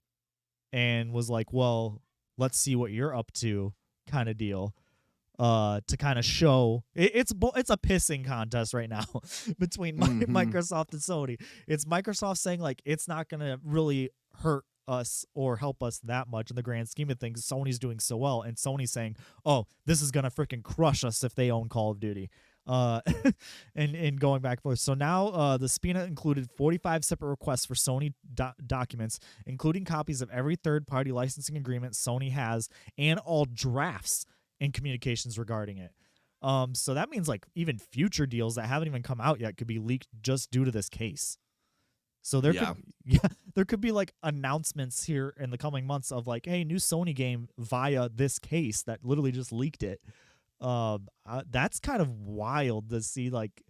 and was like, well, let's see what you're up to kind of deal, to kind of show it's a pissing contest right now between Microsoft and Sony. It's Microsoft saying like it's not going to really hurt us or help us that much in the grand scheme of things. Sony's doing so well, and Sony's saying, oh, this is going to freaking crush us if they own Call of Duty. And going back and forth. So now the subpoena included 45 separate requests for Sony documents, including copies of every third-party licensing agreement Sony has and all drafts and communications regarding it. So that means like even future deals that haven't even come out yet could be leaked just due to this case. So there could be like announcements here in the coming months of like, hey, new Sony game via this case that literally just leaked it. That's kind of wild to see, like,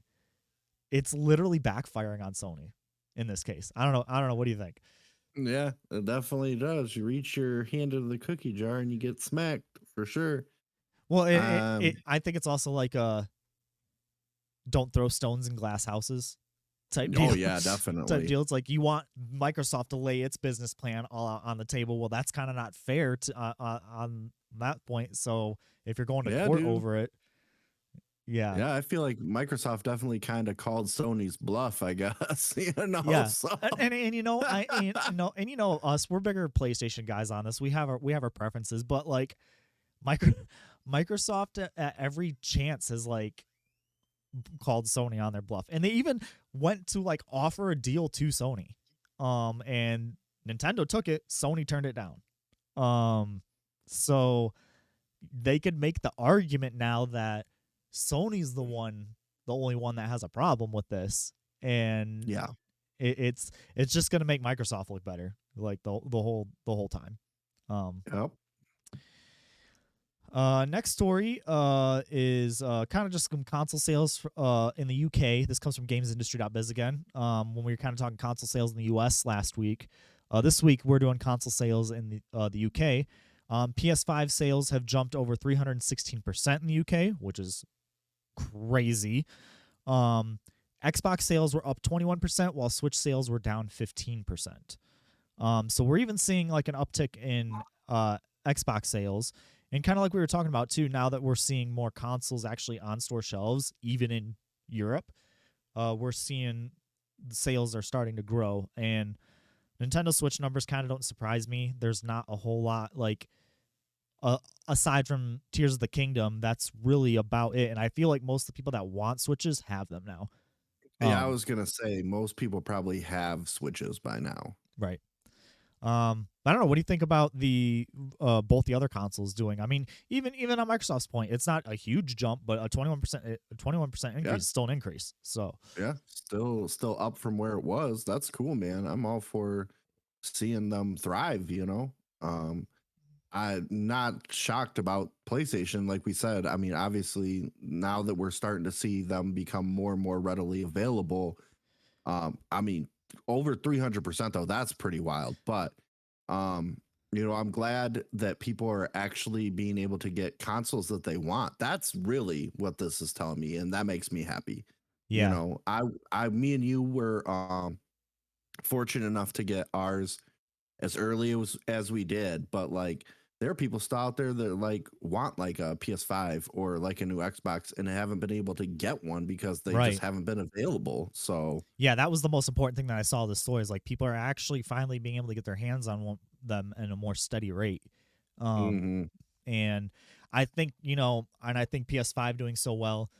it's literally backfiring on Sony in this case. I don't know. I don't know. What do you think? Yeah, it definitely does. You reach your hand into the cookie jar and you get smacked for sure. Well, Um, I think it's also like don't throw stones in glass houses type oh deal. yeah, Type definitely. deal. It's like you want Microsoft to lay its business plan all out on the table. Well, that's kind of not fair to on that point. So if you're going to Yeah, court dude. over it, yeah, Yeah, I feel like Microsoft definitely kind of called Sony's bluff, I guess. yeah. So And you know and you know us, we're bigger PlayStation guys on this. We have our preferences, but like Micro, Microsoft at every chance has like called Sony on their bluff, and they even went to like offer a deal to Sony, and Nintendo took it. Sony turned it down. So they could make the argument now that Sony's the only one that has a problem with this, and yeah. it's just gonna make Microsoft look better, like the whole time. Um, Yep. Next story is kind of just some console sales in the UK. This comes from gamesindustry.biz again. When we were kind of talking console sales in the US last week, this week we're doing console sales in the UK. PS5 sales have jumped over 316% in the UK, which is crazy. Xbox sales were up 21%, while Switch sales were down 15%. So we're even seeing like an uptick in Xbox sales. And kind of like we were talking about too, now that we're seeing more consoles actually on store shelves, even in Europe, we're seeing the sales are starting to grow. And Nintendo Switch numbers kind of don't surprise me. There's not a whole lot like aside from Tears of the Kingdom, that's really about it. And I feel like most of the people that want Switches have them now. Yeah, I was gonna say most people probably have Switches by now. Right. I don't know. What do you think about the both the other consoles doing? I mean, even on Microsoft's point, it's not a huge jump, but a 21% Yeah, increase is still an increase. So yeah. Still up from where it was. That's cool, man. I'm all for seeing them thrive, you know. Um, I'm not shocked about PlayStation, like we said. I mean, obviously, now that we're starting to see them become more and more readily available, I mean, over 300% though, that's pretty wild. But um, I'm glad that people are actually being able to get consoles that they want. That's really what this is telling me, and that makes me happy. yeah, Me and you were fortunate enough to get ours as early as we did, but like there are people still out there that like want like a PS5 or like a new Xbox and haven't been able to get one because they just right. haven't been available. So Yeah, that was the most important thing that I saw in the story is like people are actually finally being able to get their hands on them in a more steady rate. Um, mhm. and I think and I think PS5 doing so well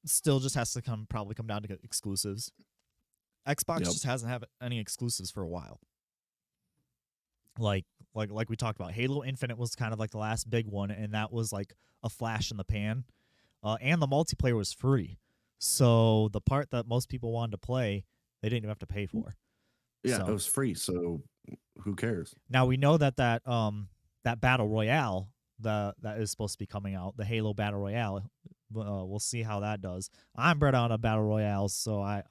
still just has to probably come down to exclusives. Xbox Yep. just hasn't had any exclusives for a while. Like we talked about, Halo Infinite was kind of like the last big one, and that was like a flash in the pan. And the multiplayer was free, so the part that most people wanted to play, they didn't even have to pay for. Yeah, it So was free, so who cares? now we know that battle royale that is supposed to be coming out, the Halo battle royale. We'll see how that does. I'm bred on a battle royale, so I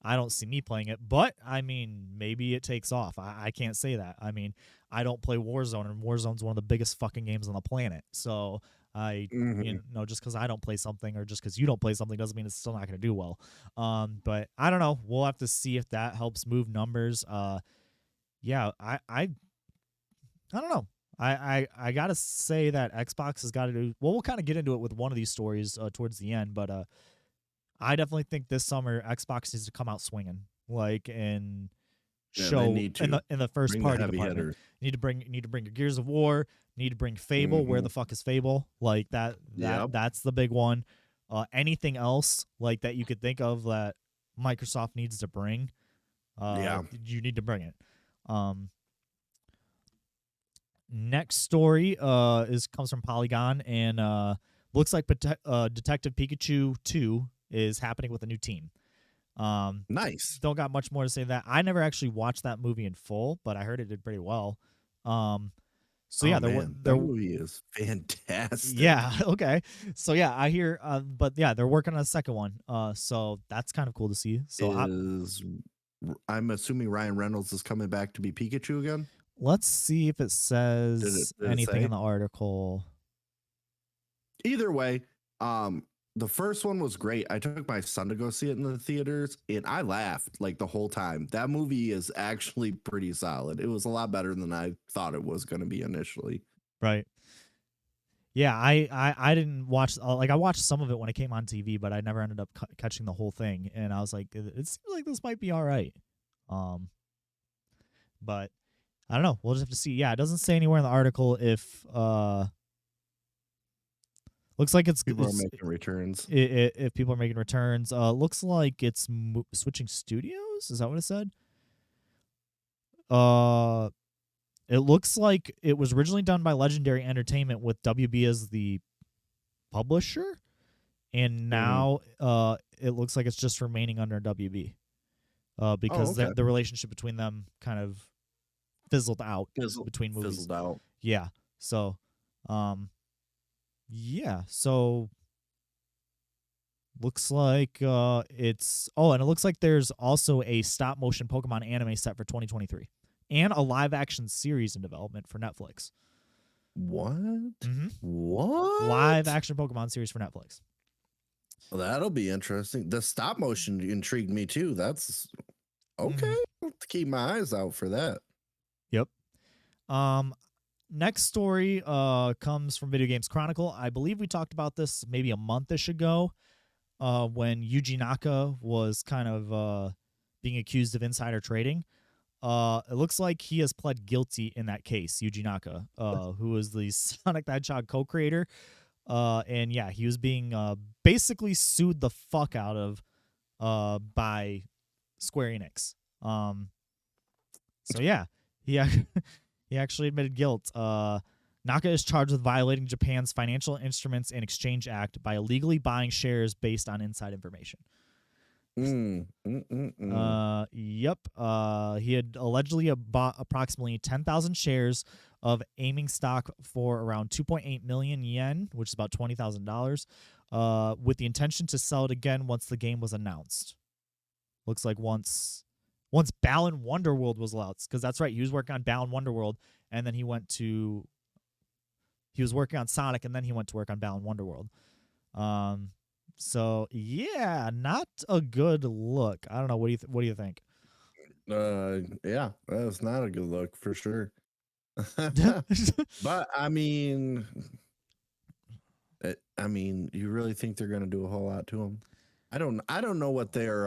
don't see me playing it, but I mean, maybe it takes off. I can't say that. I mean, I don't play Warzone, and Warzone's one of the biggest fucking games on the planet. So Mhm. just because I don't play something or just because you don't play something doesn't mean it's still not going to do well. But I don't know. We'll have to see if that helps move numbers. Yeah, I don't know. I gotta say that Xbox has got to do well. We'll kind of get into it with one of these stories towards the end, but I definitely think this summer Xbox needs to come out swinging, like and Yeah, they show need to in the first bring the party heavy department. hitters. You need to bring your Gears of War. You need to bring Fable. Where Mhm. the fuck is Fable? Like Yep. that's the big one. Anything else like that you could think of that Microsoft needs to bring? Yeah. You need to bring it. Um, Next story is comes from Polygon and looks like Detective Pikachu 2 is happening with a new team. Um, Nice. don't got much more to say that. I never actually watched that movie in full, but I heard it did pretty well. Um, So Oh yeah, man, that movie is fantastic. yeah, okay. So yeah, I hear but yeah, they're working on a second one. So that's kind of cool to see. So Is I'm assuming Ryan Reynolds is coming back to be Pikachu again? let's see if it says Did it anything in say? the article. Either way, um, the first one was great. I took my son to go see it in the theaters, and I laughed like the whole time. That movie is actually pretty solid. It was a lot better than I thought it was going to be initially. Right. Yeah, I didn't watch like I watched some of it when it came on TV, but I never ended up catching the whole thing. And I was like, it seems like this might be all right. Um, but I don't know. We'll just have to see. Yeah, it doesn't say anywhere in the article if looks like People are making returns. if people are making returns. Looks like it's switching studios. Is that what it said? Uh, it looks like it was originally done by Legendary Entertainment with WB as the publisher, and now it looks like it's just remaining under WB. Because Okay. the relationship between them kind of fizzled out between movies. Fizzled out. Yeah. So, yeah. So looks like it's and it looks like there's also a stop motion Pokemon anime set for 2023 and a live action series in development for Netflix. What? Mm-hmm. What? Live action Pokemon series for Netflix. Well, that'll be interesting. The stop motion intrigued me too. That's okay. I'll have to keep my eyes out for that. Yep. Next story comes from Video Games Chronicle. I believe we talked about this maybe a month-ish ago when Yuji Naka was kind of being accused of insider trading. It looks like he has pled guilty in that case, Yuji Naka, who is the Sonic the Hedgehog co-creator. And yeah, he was being basically sued the fuck out of by Square Enix. So yeah, he he actually admitted guilt. Naka is charged with violating Japan's Financial Instruments and Exchange Act by illegally buying shares based on inside information. Yep. He had allegedly bought approximately 10,000 shares of aiming stock for around 2.8 million yen, which is about $20,000, with the intention to sell it again once the game was announced. Looks like once Balan Wonderworld was announced, because that's right, he was working on Balan Wonderworld, and then he was working on Sonic, and then he went to work on Balan Wonderworld. So yeah, not a good look. I don't know. What do you think? Yeah, that's not a good look for sure. But I mean, you really think they're gonna do a whole lot to him? I don't know what their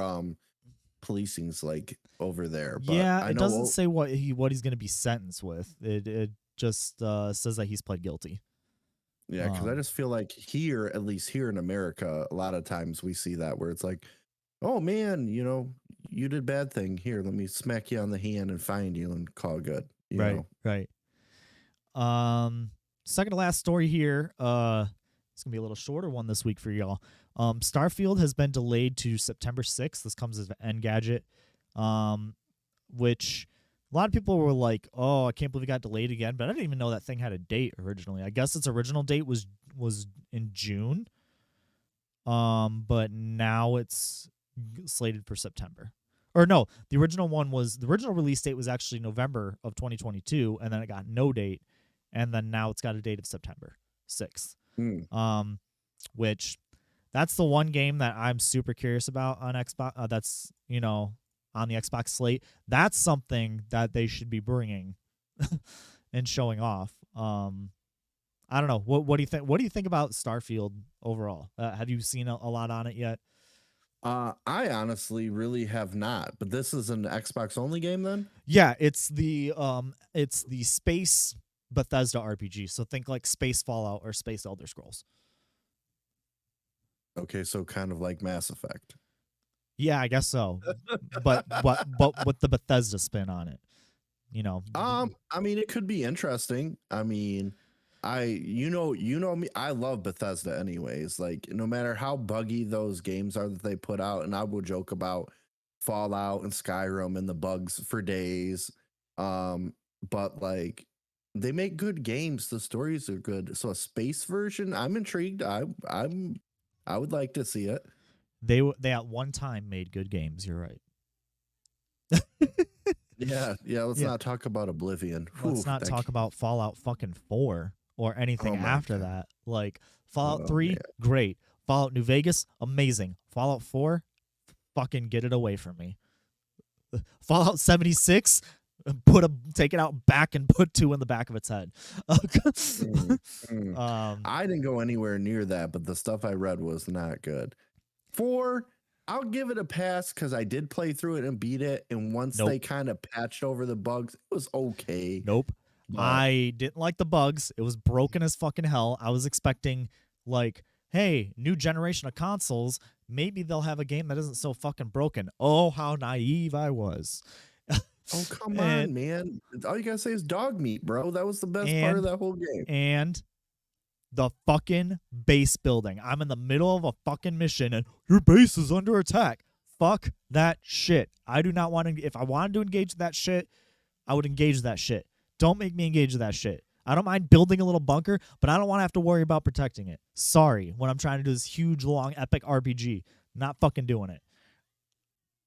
policing's like over there. But yeah, I it know doesn't say what he's going to be sentenced with. It just says that he's pled guilty. Yeah, because I just feel like here, at least here in America, a lot of times we see that where it's like, oh man, you did bad thing. Here, let me smack you on the hand and find you and call it good. You know? Right. Second to last story here. It's gonna be a little shorter one this week for y'all. Starfield has been delayed to September 6th. This comes as an Engadget, which a lot of people were like, "Oh, I can't believe it got delayed again." But I didn't even know that thing had a date originally. I guess its original date was in June. But now it's slated for September. Or no, the original release date was actually November of 2022, and then it got no date, and then now it's got a date of September 6th. Which that's the one game that I'm super curious about on Xbox. That's on the Xbox slate. That's something that they should be bringing and showing off. I don't know. What do you think? What do you think about Starfield overall? Have you seen a lot on it yet? I honestly really have not. But this is an Xbox only game then? Yeah, it's the space Bethesda RPG. So think like Space Fallout or Space Elder Scrolls. Okay, so kind of like Mass Effect. Yeah, I guess so. but with the Bethesda spin on it. I mean, it could be interesting. I mean, you know me, I love Bethesda anyways. Like no matter how buggy those games are that they put out, and I will joke about Fallout and Skyrim and the bugs for days. But like they make good games. The stories are good. So a space version, I'm intrigued. I would like to see it. They at one time made good games. You're right. Yeah. Let's Yeah. not talk about Oblivion. Let's not talk about Fallout fucking 4 or anything Oh my after God. that. Like Fallout Oh 3, man. great. Fallout New Vegas, amazing. Fallout 4, fucking get it away from me. Fallout 76, take it out back and put 2 in the back of its head. I didn't go anywhere near that, but the stuff I read was not good. 4, I'll give it a pass because I did play through it and beat it. And once Nope. they kind of patched over the bugs, it was okay. Nope. But I didn't like the bugs. It was broken as fucking hell. I was expecting, like, hey, new generation of consoles, maybe they'll have a game that isn't so fucking broken. Oh, how naive I was. oh, come on, man. All you gotta say is dog meat, bro. That was the best part of that whole game. And the fucking base building. I'm in the middle of a fucking mission and your base is under attack. Fuck that shit. I do not want to. If I wanted to engage that shit, I would engage that shit. Don't make me engage that shit. I don't mind building a little bunker, but I don't want to have to worry about protecting it. Sorry, when I'm trying to do this huge, long, epic RPG. Not fucking doing it.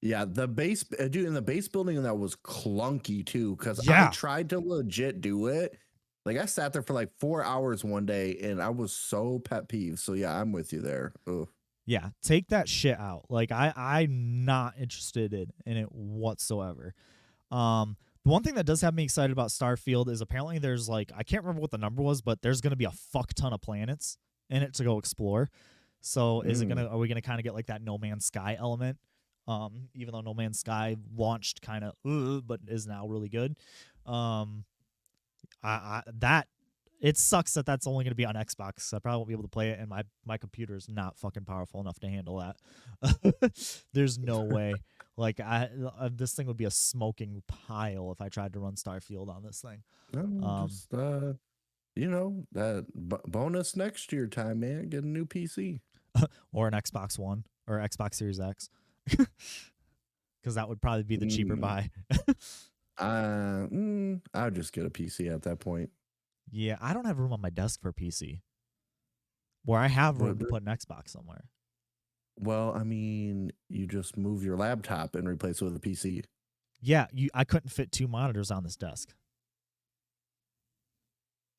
Yeah, the base, dude, in the base building that was clunky too, because Yeah. I tried to legit do it. Like I sat there for like 4 hours one day, and I was so pet peeved. So yeah, I'm with you there. Ugh. Yeah, take that shit out. Like I'm not interested in it whatsoever. The one thing that does have me excited about Starfield is apparently there's like, I can't remember what the number was, but there's gonna be a fuck ton of planets in it to go explore. So are we gonna kind of get like that No Man's Sky element? Even though No Man's Sky launched kind of but is now really good. It sucks that that's only going to be on Xbox. I probably won't be able to play it, and my computer is not fucking powerful enough to handle that. There's no way. Like this thing would be a smoking pile if I tried to run Starfield on this thing. Just that bonus next year time, man. Get a new PC or an Xbox One or Xbox Series X, because that would probably be the cheaper buy. I'll just get a PC at that point. Yeah, I don't have room on my desk for a PC. Where I have room to put an Xbox somewhere. Well, I mean, you just move your laptop and replace it with a PC. Yeah, I couldn't fit 2 monitors on this desk.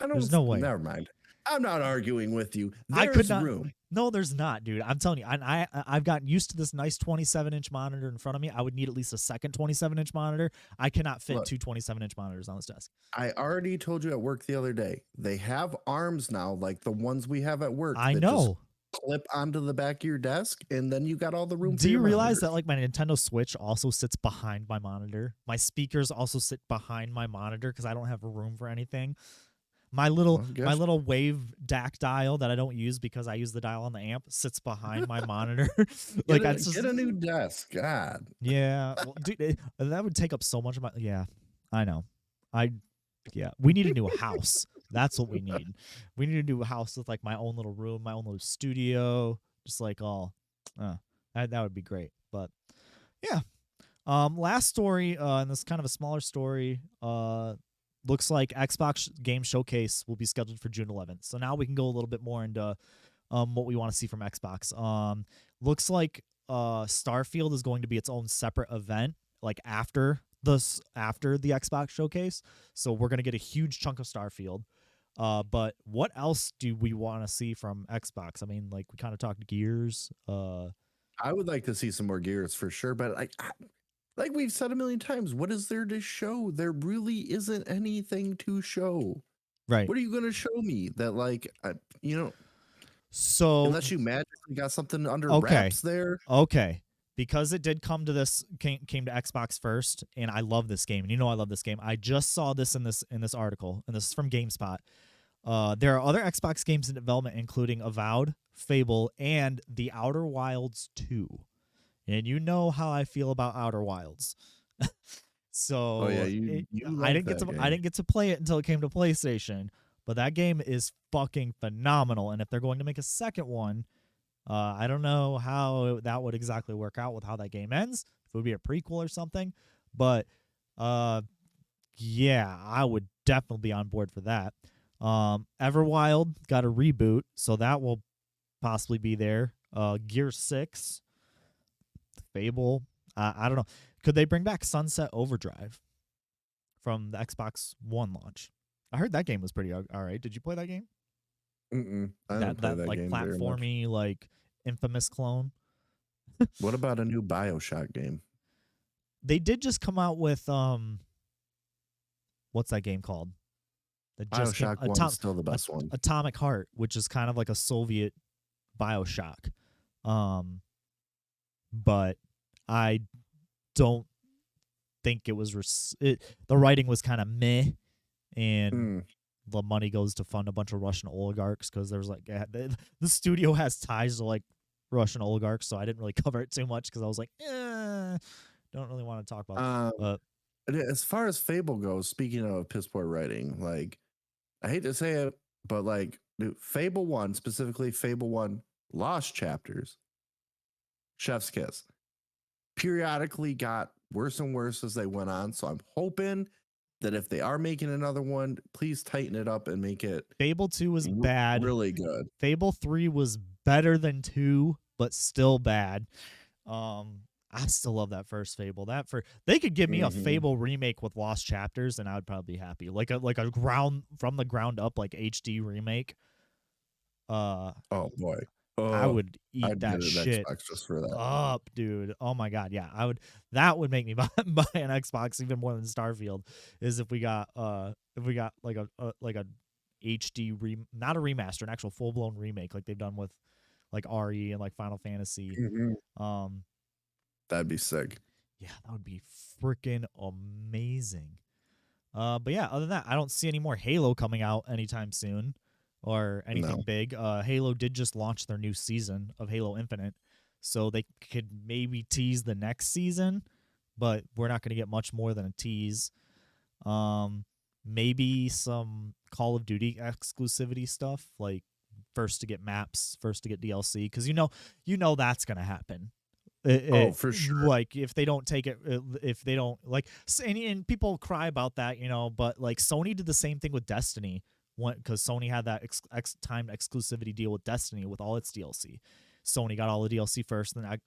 There's no way. Never mind. I'm not arguing with you. I could not. Room. No, there's not, dude. I'm telling you, I've gotten used to this nice 27-inch monitor in front of me. I would need at least a second 27-inch monitor. I cannot fit 2 27-inch monitors on this desk. I already told you at work the other day. They have arms now, like the ones we have at work. I know. Clip onto the back of your desk, and then you got all the room. Do you realize that like my Nintendo Switch also sits behind my monitor? My speakers also sit behind my monitor because I don't have room for anything. My little wave DAC dial that I don't use because I use the dial on the amp sits behind my monitor. Get a new desk. God. Yeah, well, dude, that would take up so much of my. Yeah, I know. We need a new house. That's what we need. We need a new house with like my own little room, my own little studio, just like all. That would be great. But yeah, last story, and this is kind of a smaller story. Looks like Xbox Game Showcase will be scheduled for June 11th. So now we can go a little bit more into what we want to see from Xbox. Looks like Starfield is going to be its own separate event, like after the Xbox Showcase. So we're going to get a huge chunk of Starfield. But what else do we want to see from Xbox? I mean, like we kind of talked Gears. I would like to see some more Gears for sure, but like we've said a million times, what is there to show? There really isn't anything to show. Right. What are you going to show me that, like, so unless you magically got something under wraps there? Okay. Because it did come to came to Xbox first, and I love this game. And you know I love this game. I just saw this in this article, and this is from GameSpot. There are other Xbox games in development, including Avowed, Fable, and The Outer Wilds 2. And you know how I feel about Outer Wilds. So I didn't get to play it until it came to PlayStation, but that game is fucking phenomenal. And if they're going to make a second one, I don't know how that would exactly work out with how that game ends. If it would be a prequel or something, but Yeah, I would definitely be on board for that. Everwild got a reboot, so that will possibly be there. Gear 6, Fable. I don't know. Could they bring back Sunset Overdrive from the Xbox One launch? I heard that game was pretty all right. Did you play that game? I didn't play That that like game very much. platformy like Infamous clone. What about a new BioShock game? They did just come out with what's that game called? That just came BioShock 1's still the best one. Atomic Heart, which is kind of like a Soviet BioShock. Um, but I don't think it was the writing was kind of meh, and the money goes to fund a bunch of Russian oligarchs because there's like the studio has ties to like Russian oligarchs, so I didn't really cover it too much because I was like, don't really want to talk about it. As far as Fable goes, speaking of piss poor writing, like I hate to say it, but like dude, Fable 1, specifically Fable 1 Lost Chapters, Chef's Kiss, periodically got worse and worse as they went on. So I'm hoping that if they are making another one, please tighten it up and make it. Fable 2 was bad. Really good. Fable 3 was better than 2, but still bad. I still love that first Fable. They could give me a Fable remake with Lost Chapters, and I would probably be happy. Like a from the ground up like HD remake. Oh boy. I would eat I'd that shit Xbox just for that up, dude. Oh my god, yeah. That would make me buy an Xbox even more than Starfield. Is if we got like a HD not a remaster, an actual full blown remake like they've done with like RE and like Final Fantasy. That'd be sick. Yeah, that would be freaking amazing. But yeah, other than that, I don't see any more Halo coming out anytime soon or anything big. Halo did just launch their new season of Halo Infinite, so they could maybe tease the next season, but we're not going to get much more than a tease. Maybe some Call of Duty exclusivity stuff, like first to get maps, first to get DLC, because you know that's going to happen. For sure. Like if they don't take it, if they don't like, and people cry about that, but like Sony did the same thing with Destiny, because Sony had that timed exclusivity deal with Destiny with all its DLC. Sony got all the DLC first, and then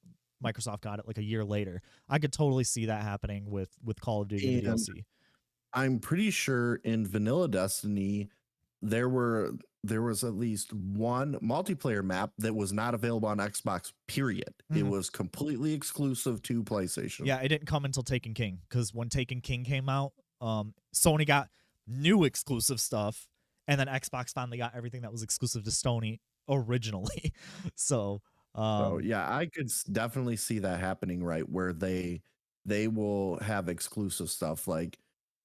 Microsoft got it like a year later. I could totally see that happening with Call of Duty and the DLC. I'm pretty sure in vanilla Destiny there was at least one multiplayer map that was not available on Xbox, period. It was completely exclusive to PlayStation. Yeah, it didn't come until Taken King, because when Taken King came out, Sony got new exclusive stuff, and then Xbox finally got everything that was exclusive to Sony originally. So yeah, I could definitely see that happening, right, where they will have exclusive stuff like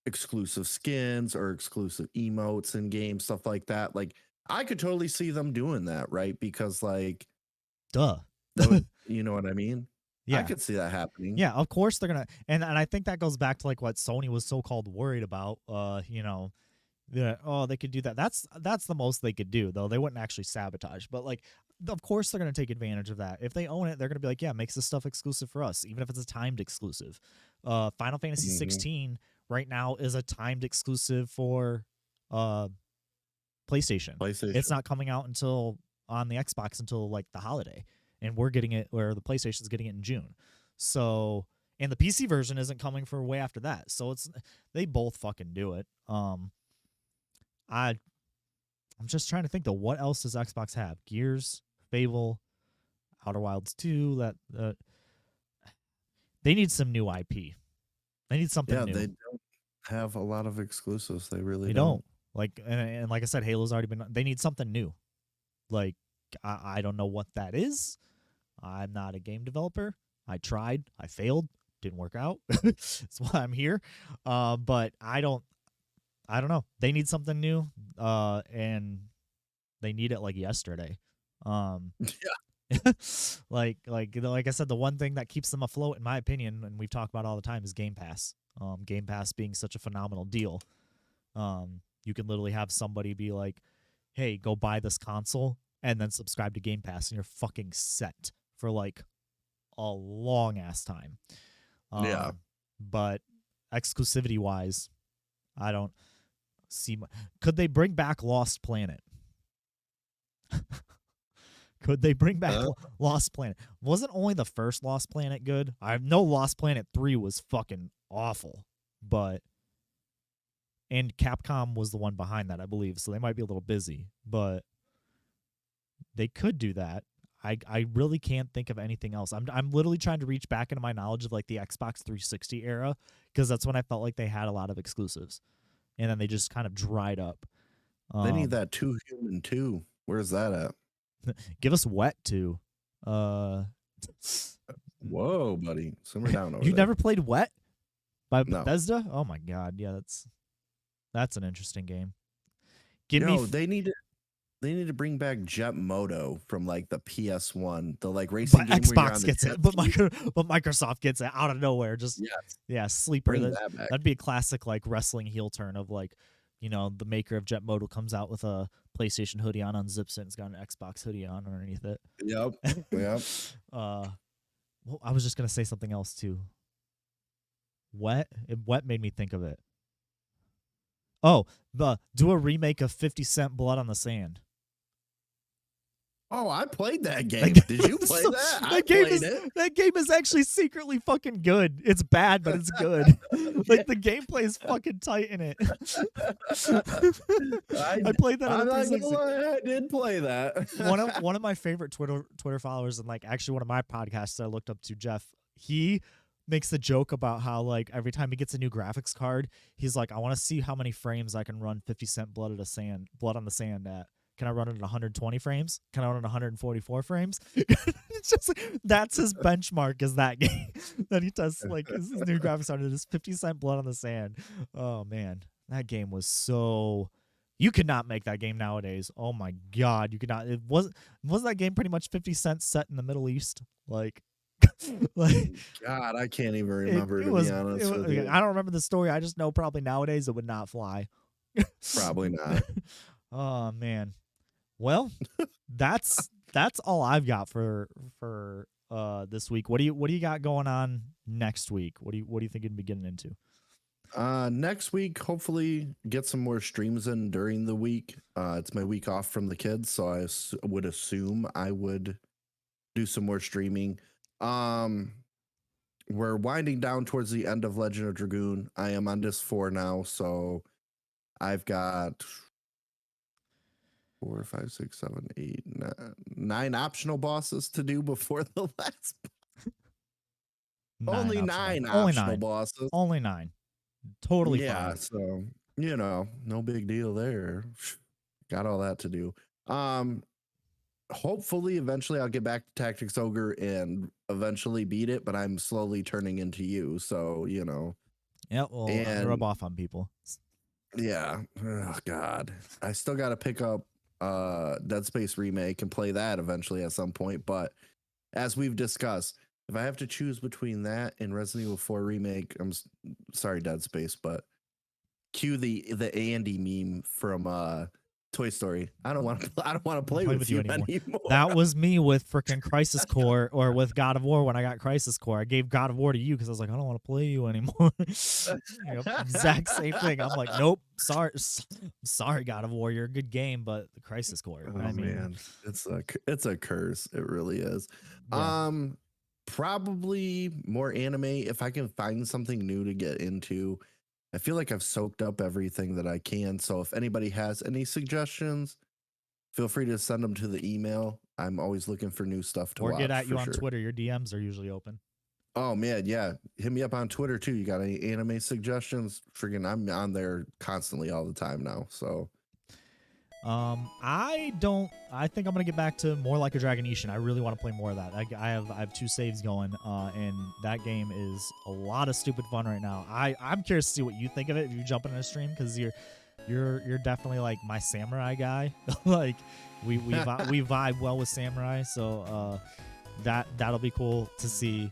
exclusive skins or exclusive emotes in games, stuff like that. Like I could totally see them doing that, right? Because like you know what I mean? Yeah. I could see that happening. Yeah, of course they're gonna, and I think that goes back to like what Sony was so called worried about. They could do that. That's the most they could do, though. They wouldn't actually sabotage, but like, of course they're gonna take advantage of that. If they own it, they're gonna be like, yeah, makes this stuff exclusive for us, even if it's a timed exclusive. Final Fantasy 16 right now is a timed exclusive for PlayStation. It's not coming out until on the Xbox until like the holiday, and we're getting it, or the PlayStation's getting it in June. So, and the PC version isn't coming for way after that. So they both fucking do it. I'm just trying to think though, what else does Xbox have? Gears, Fable, Outer Wilds 2. That they need some new IP. They need something new. They don't have a lot of exclusives. They really don't. Like, and like I said, Halo's already been. They need something new. Like, I don't know what that is. I'm not a game developer. I tried. I failed. Didn't work out. That's why I'm here. But I don't know. They need something new. And they need it like yesterday. Like I said, the one thing that keeps them afloat, in my opinion, and we've talked about all the time, is Game Pass. Game Pass being such a phenomenal deal. You can literally have somebody be like, hey, go buy this console and then subscribe to Game Pass, and you're fucking set for like a long ass time. But exclusivity wise, I don't see. Could they bring back Lost Planet? Could they bring back Lost Planet? Wasn't only the first Lost Planet good? I know Lost Planet 3 was fucking awful, and Capcom was the one behind that, I believe, so they might be a little busy, but they could do that. I really can't think of anything else. I'm literally trying to reach back into my knowledge of like the Xbox 360 era, because that's when I felt like they had a lot of exclusives, and then they just kind of dried up. They need that 2 Human 2. Where's that at? Give us Wet 2. Whoa, buddy. Simmer down over You there. never played Wet by No. Bethesda? Oh my god, yeah, that's an interesting game. They need to bring back Jet Moto from like the PS1, the like racing but game Xbox where you're on the gets it, jet but ski. Microsoft gets it out of nowhere. Just sleeper. Bring that back. That'd be a classic like wrestling heel turn of like, the maker of Jet Moto comes out with a PlayStation hoodie on, unzips it, and it's got an Xbox hoodie on underneath it. Yep. Well, I was just gonna say something else too. Wet made me think of it. Oh, do a remake of 50 Cent Blood on the Sand. Oh, I played that game. Did you play that? I played it. That game is actually secretly fucking good. It's bad, but it's good. Like the gameplay is fucking tight in it. I played that on 360. I did play that. One of my favorite Twitter followers, and like actually one of my podcasts that I looked up to, Jeff, he makes a joke about how like every time he gets a new graphics card, he's like, I want to see how many frames I can run 50 Cent Blood on the Sand at. Can I run it at 120 frames? Can I run it at 144 frames? It's just like, that's his benchmark, is that game that he tests like his new graphics card. It is 50 Cent Blood on the Sand. Oh man, that game was so. You could not make that game nowadays. Oh my god, you could not. It wasn't that game pretty much 50 Cent set in the Middle East? Like God, I can't even remember to be honest with you. I don't remember the story. I just know probably nowadays it would not fly. Probably not. Oh man. Well, that's all I've got for this week. What do you got going on next week? What do you think you'd be getting into? Next week, hopefully get some more streams in during the week. It's my week off from the kids, so I would assume I would do some more streaming. We're winding down towards the end of Legend of Dragoon. I am on disc 4 now, so I've got 4, 5, 6, 7, 8, 9 optional bosses to do before the last. Only 9 optional bosses. Only 9. Totally fine. So no big deal there. Got all that to do. Hopefully, eventually, I'll get back to Tactics Ogre and eventually beat it. But I'm slowly turning into you, so Yeah, well, rub off on people. Yeah. Oh God, I still got to pick up Dead Space Remake and play that eventually at some point. But as we've discussed, if I have to choose between that and Resident Evil 4 Remake, I'm sorry, Dead Space, but cue the Andy meme from Toy Story. I don't want to play with you anymore. That was me with freaking Crisis Core, or with God of War when I got Crisis Core. I gave God of War to you because I was like, I don't want to play you anymore. Exact same thing. I'm like, nope, sorry, God of War, you're a good game, but the Crisis Core. Oh man, it's a curse. It really is. Yeah. Probably more anime if I can find something new to get into. I feel like I've soaked up everything that I can. So if anybody has any suggestions, feel free to send them to the email. I'm always looking for new stuff to watch. Or get at you on Twitter. Your DMs are usually open. Oh man, yeah. Hit me up on Twitter too. You got any anime suggestions? Friggin', I'm on there constantly all the time now. So I think I'm gonna get back to more Like a Dragon Ishin. I really want to play more of that. I have 2 saves going, and that game is a lot of stupid fun right now. I'm curious to see what you think of it if you jump in a stream, because you're definitely like my samurai guy. Like we vibe well with samurai, so that'll be cool to see.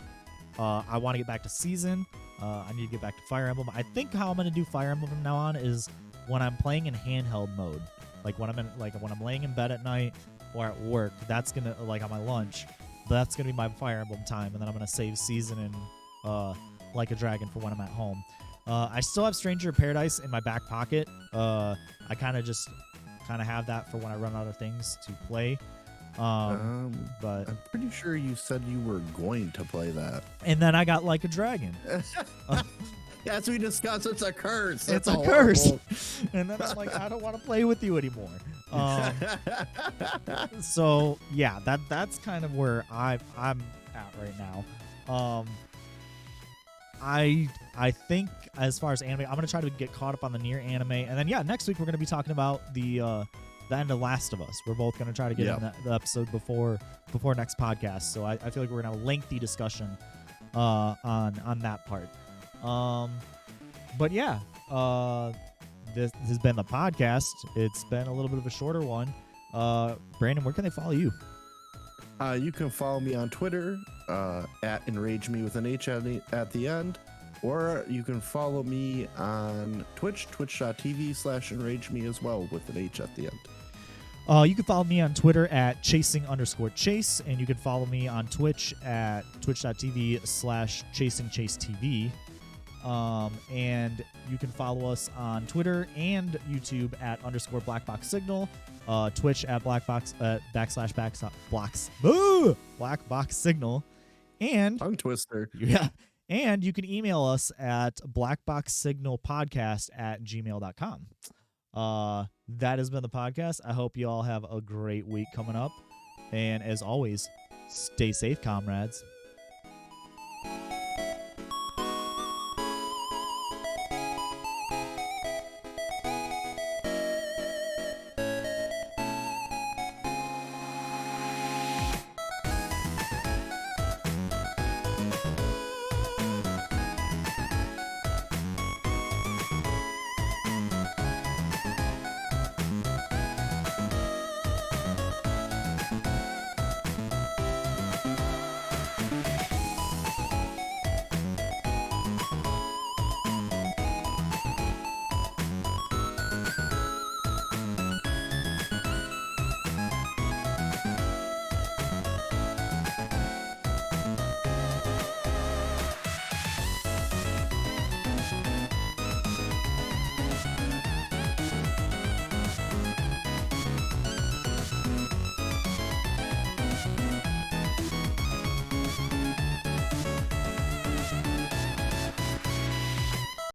I want to get back to Season. I need to get back to Fire Emblem. I think how I'm gonna do Fire Emblem from now on is when I'm playing in handheld mode. Like when I'm laying in bed at night or at work, that's gonna, like on my lunch, that's gonna be my Fire Emblem time, and then I'm gonna save Season and Like a Dragon for when I'm at home. I still have Stranger in Paradise in my back pocket. I kind of have that for when I run out of things to play. But I'm pretty sure you said you were going to play that. And then I got Like a Dragon. As we discussed, it's a curse. It's a curse. And then I'm like, I don't want to play with you anymore. So yeah, that's kind of where I'm at right now. I think as far as anime, I'm gonna try to get caught up on the Nier anime, and then next week we're gonna be talking about the end of Last of Us. We're both gonna try to get in the episode before next podcast. So I feel like we're gonna have a lengthy discussion on that part. But yeah, this has been the podcast. It's been a little bit of a shorter one. Brandon, where can they follow you? You can follow me on Twitter at EnrageMe with an H at the end, or you can follow me on Twitch, twitch.tv/EnrageMe as well with an H at the end. You can follow me on Twitter at chasing_chase, and you can follow me on Twitch at twitch.tv/chasingchasetv. And you can follow us on Twitter and YouTube at _BlackBoxSignal, Twitch at BlackBoxSignal, and tongue twister. Yeah, and you can email us at blackboxsignalpodcast@gmail.com. That has been the podcast. I hope you all have a great week coming up, and as always, stay safe, comrades.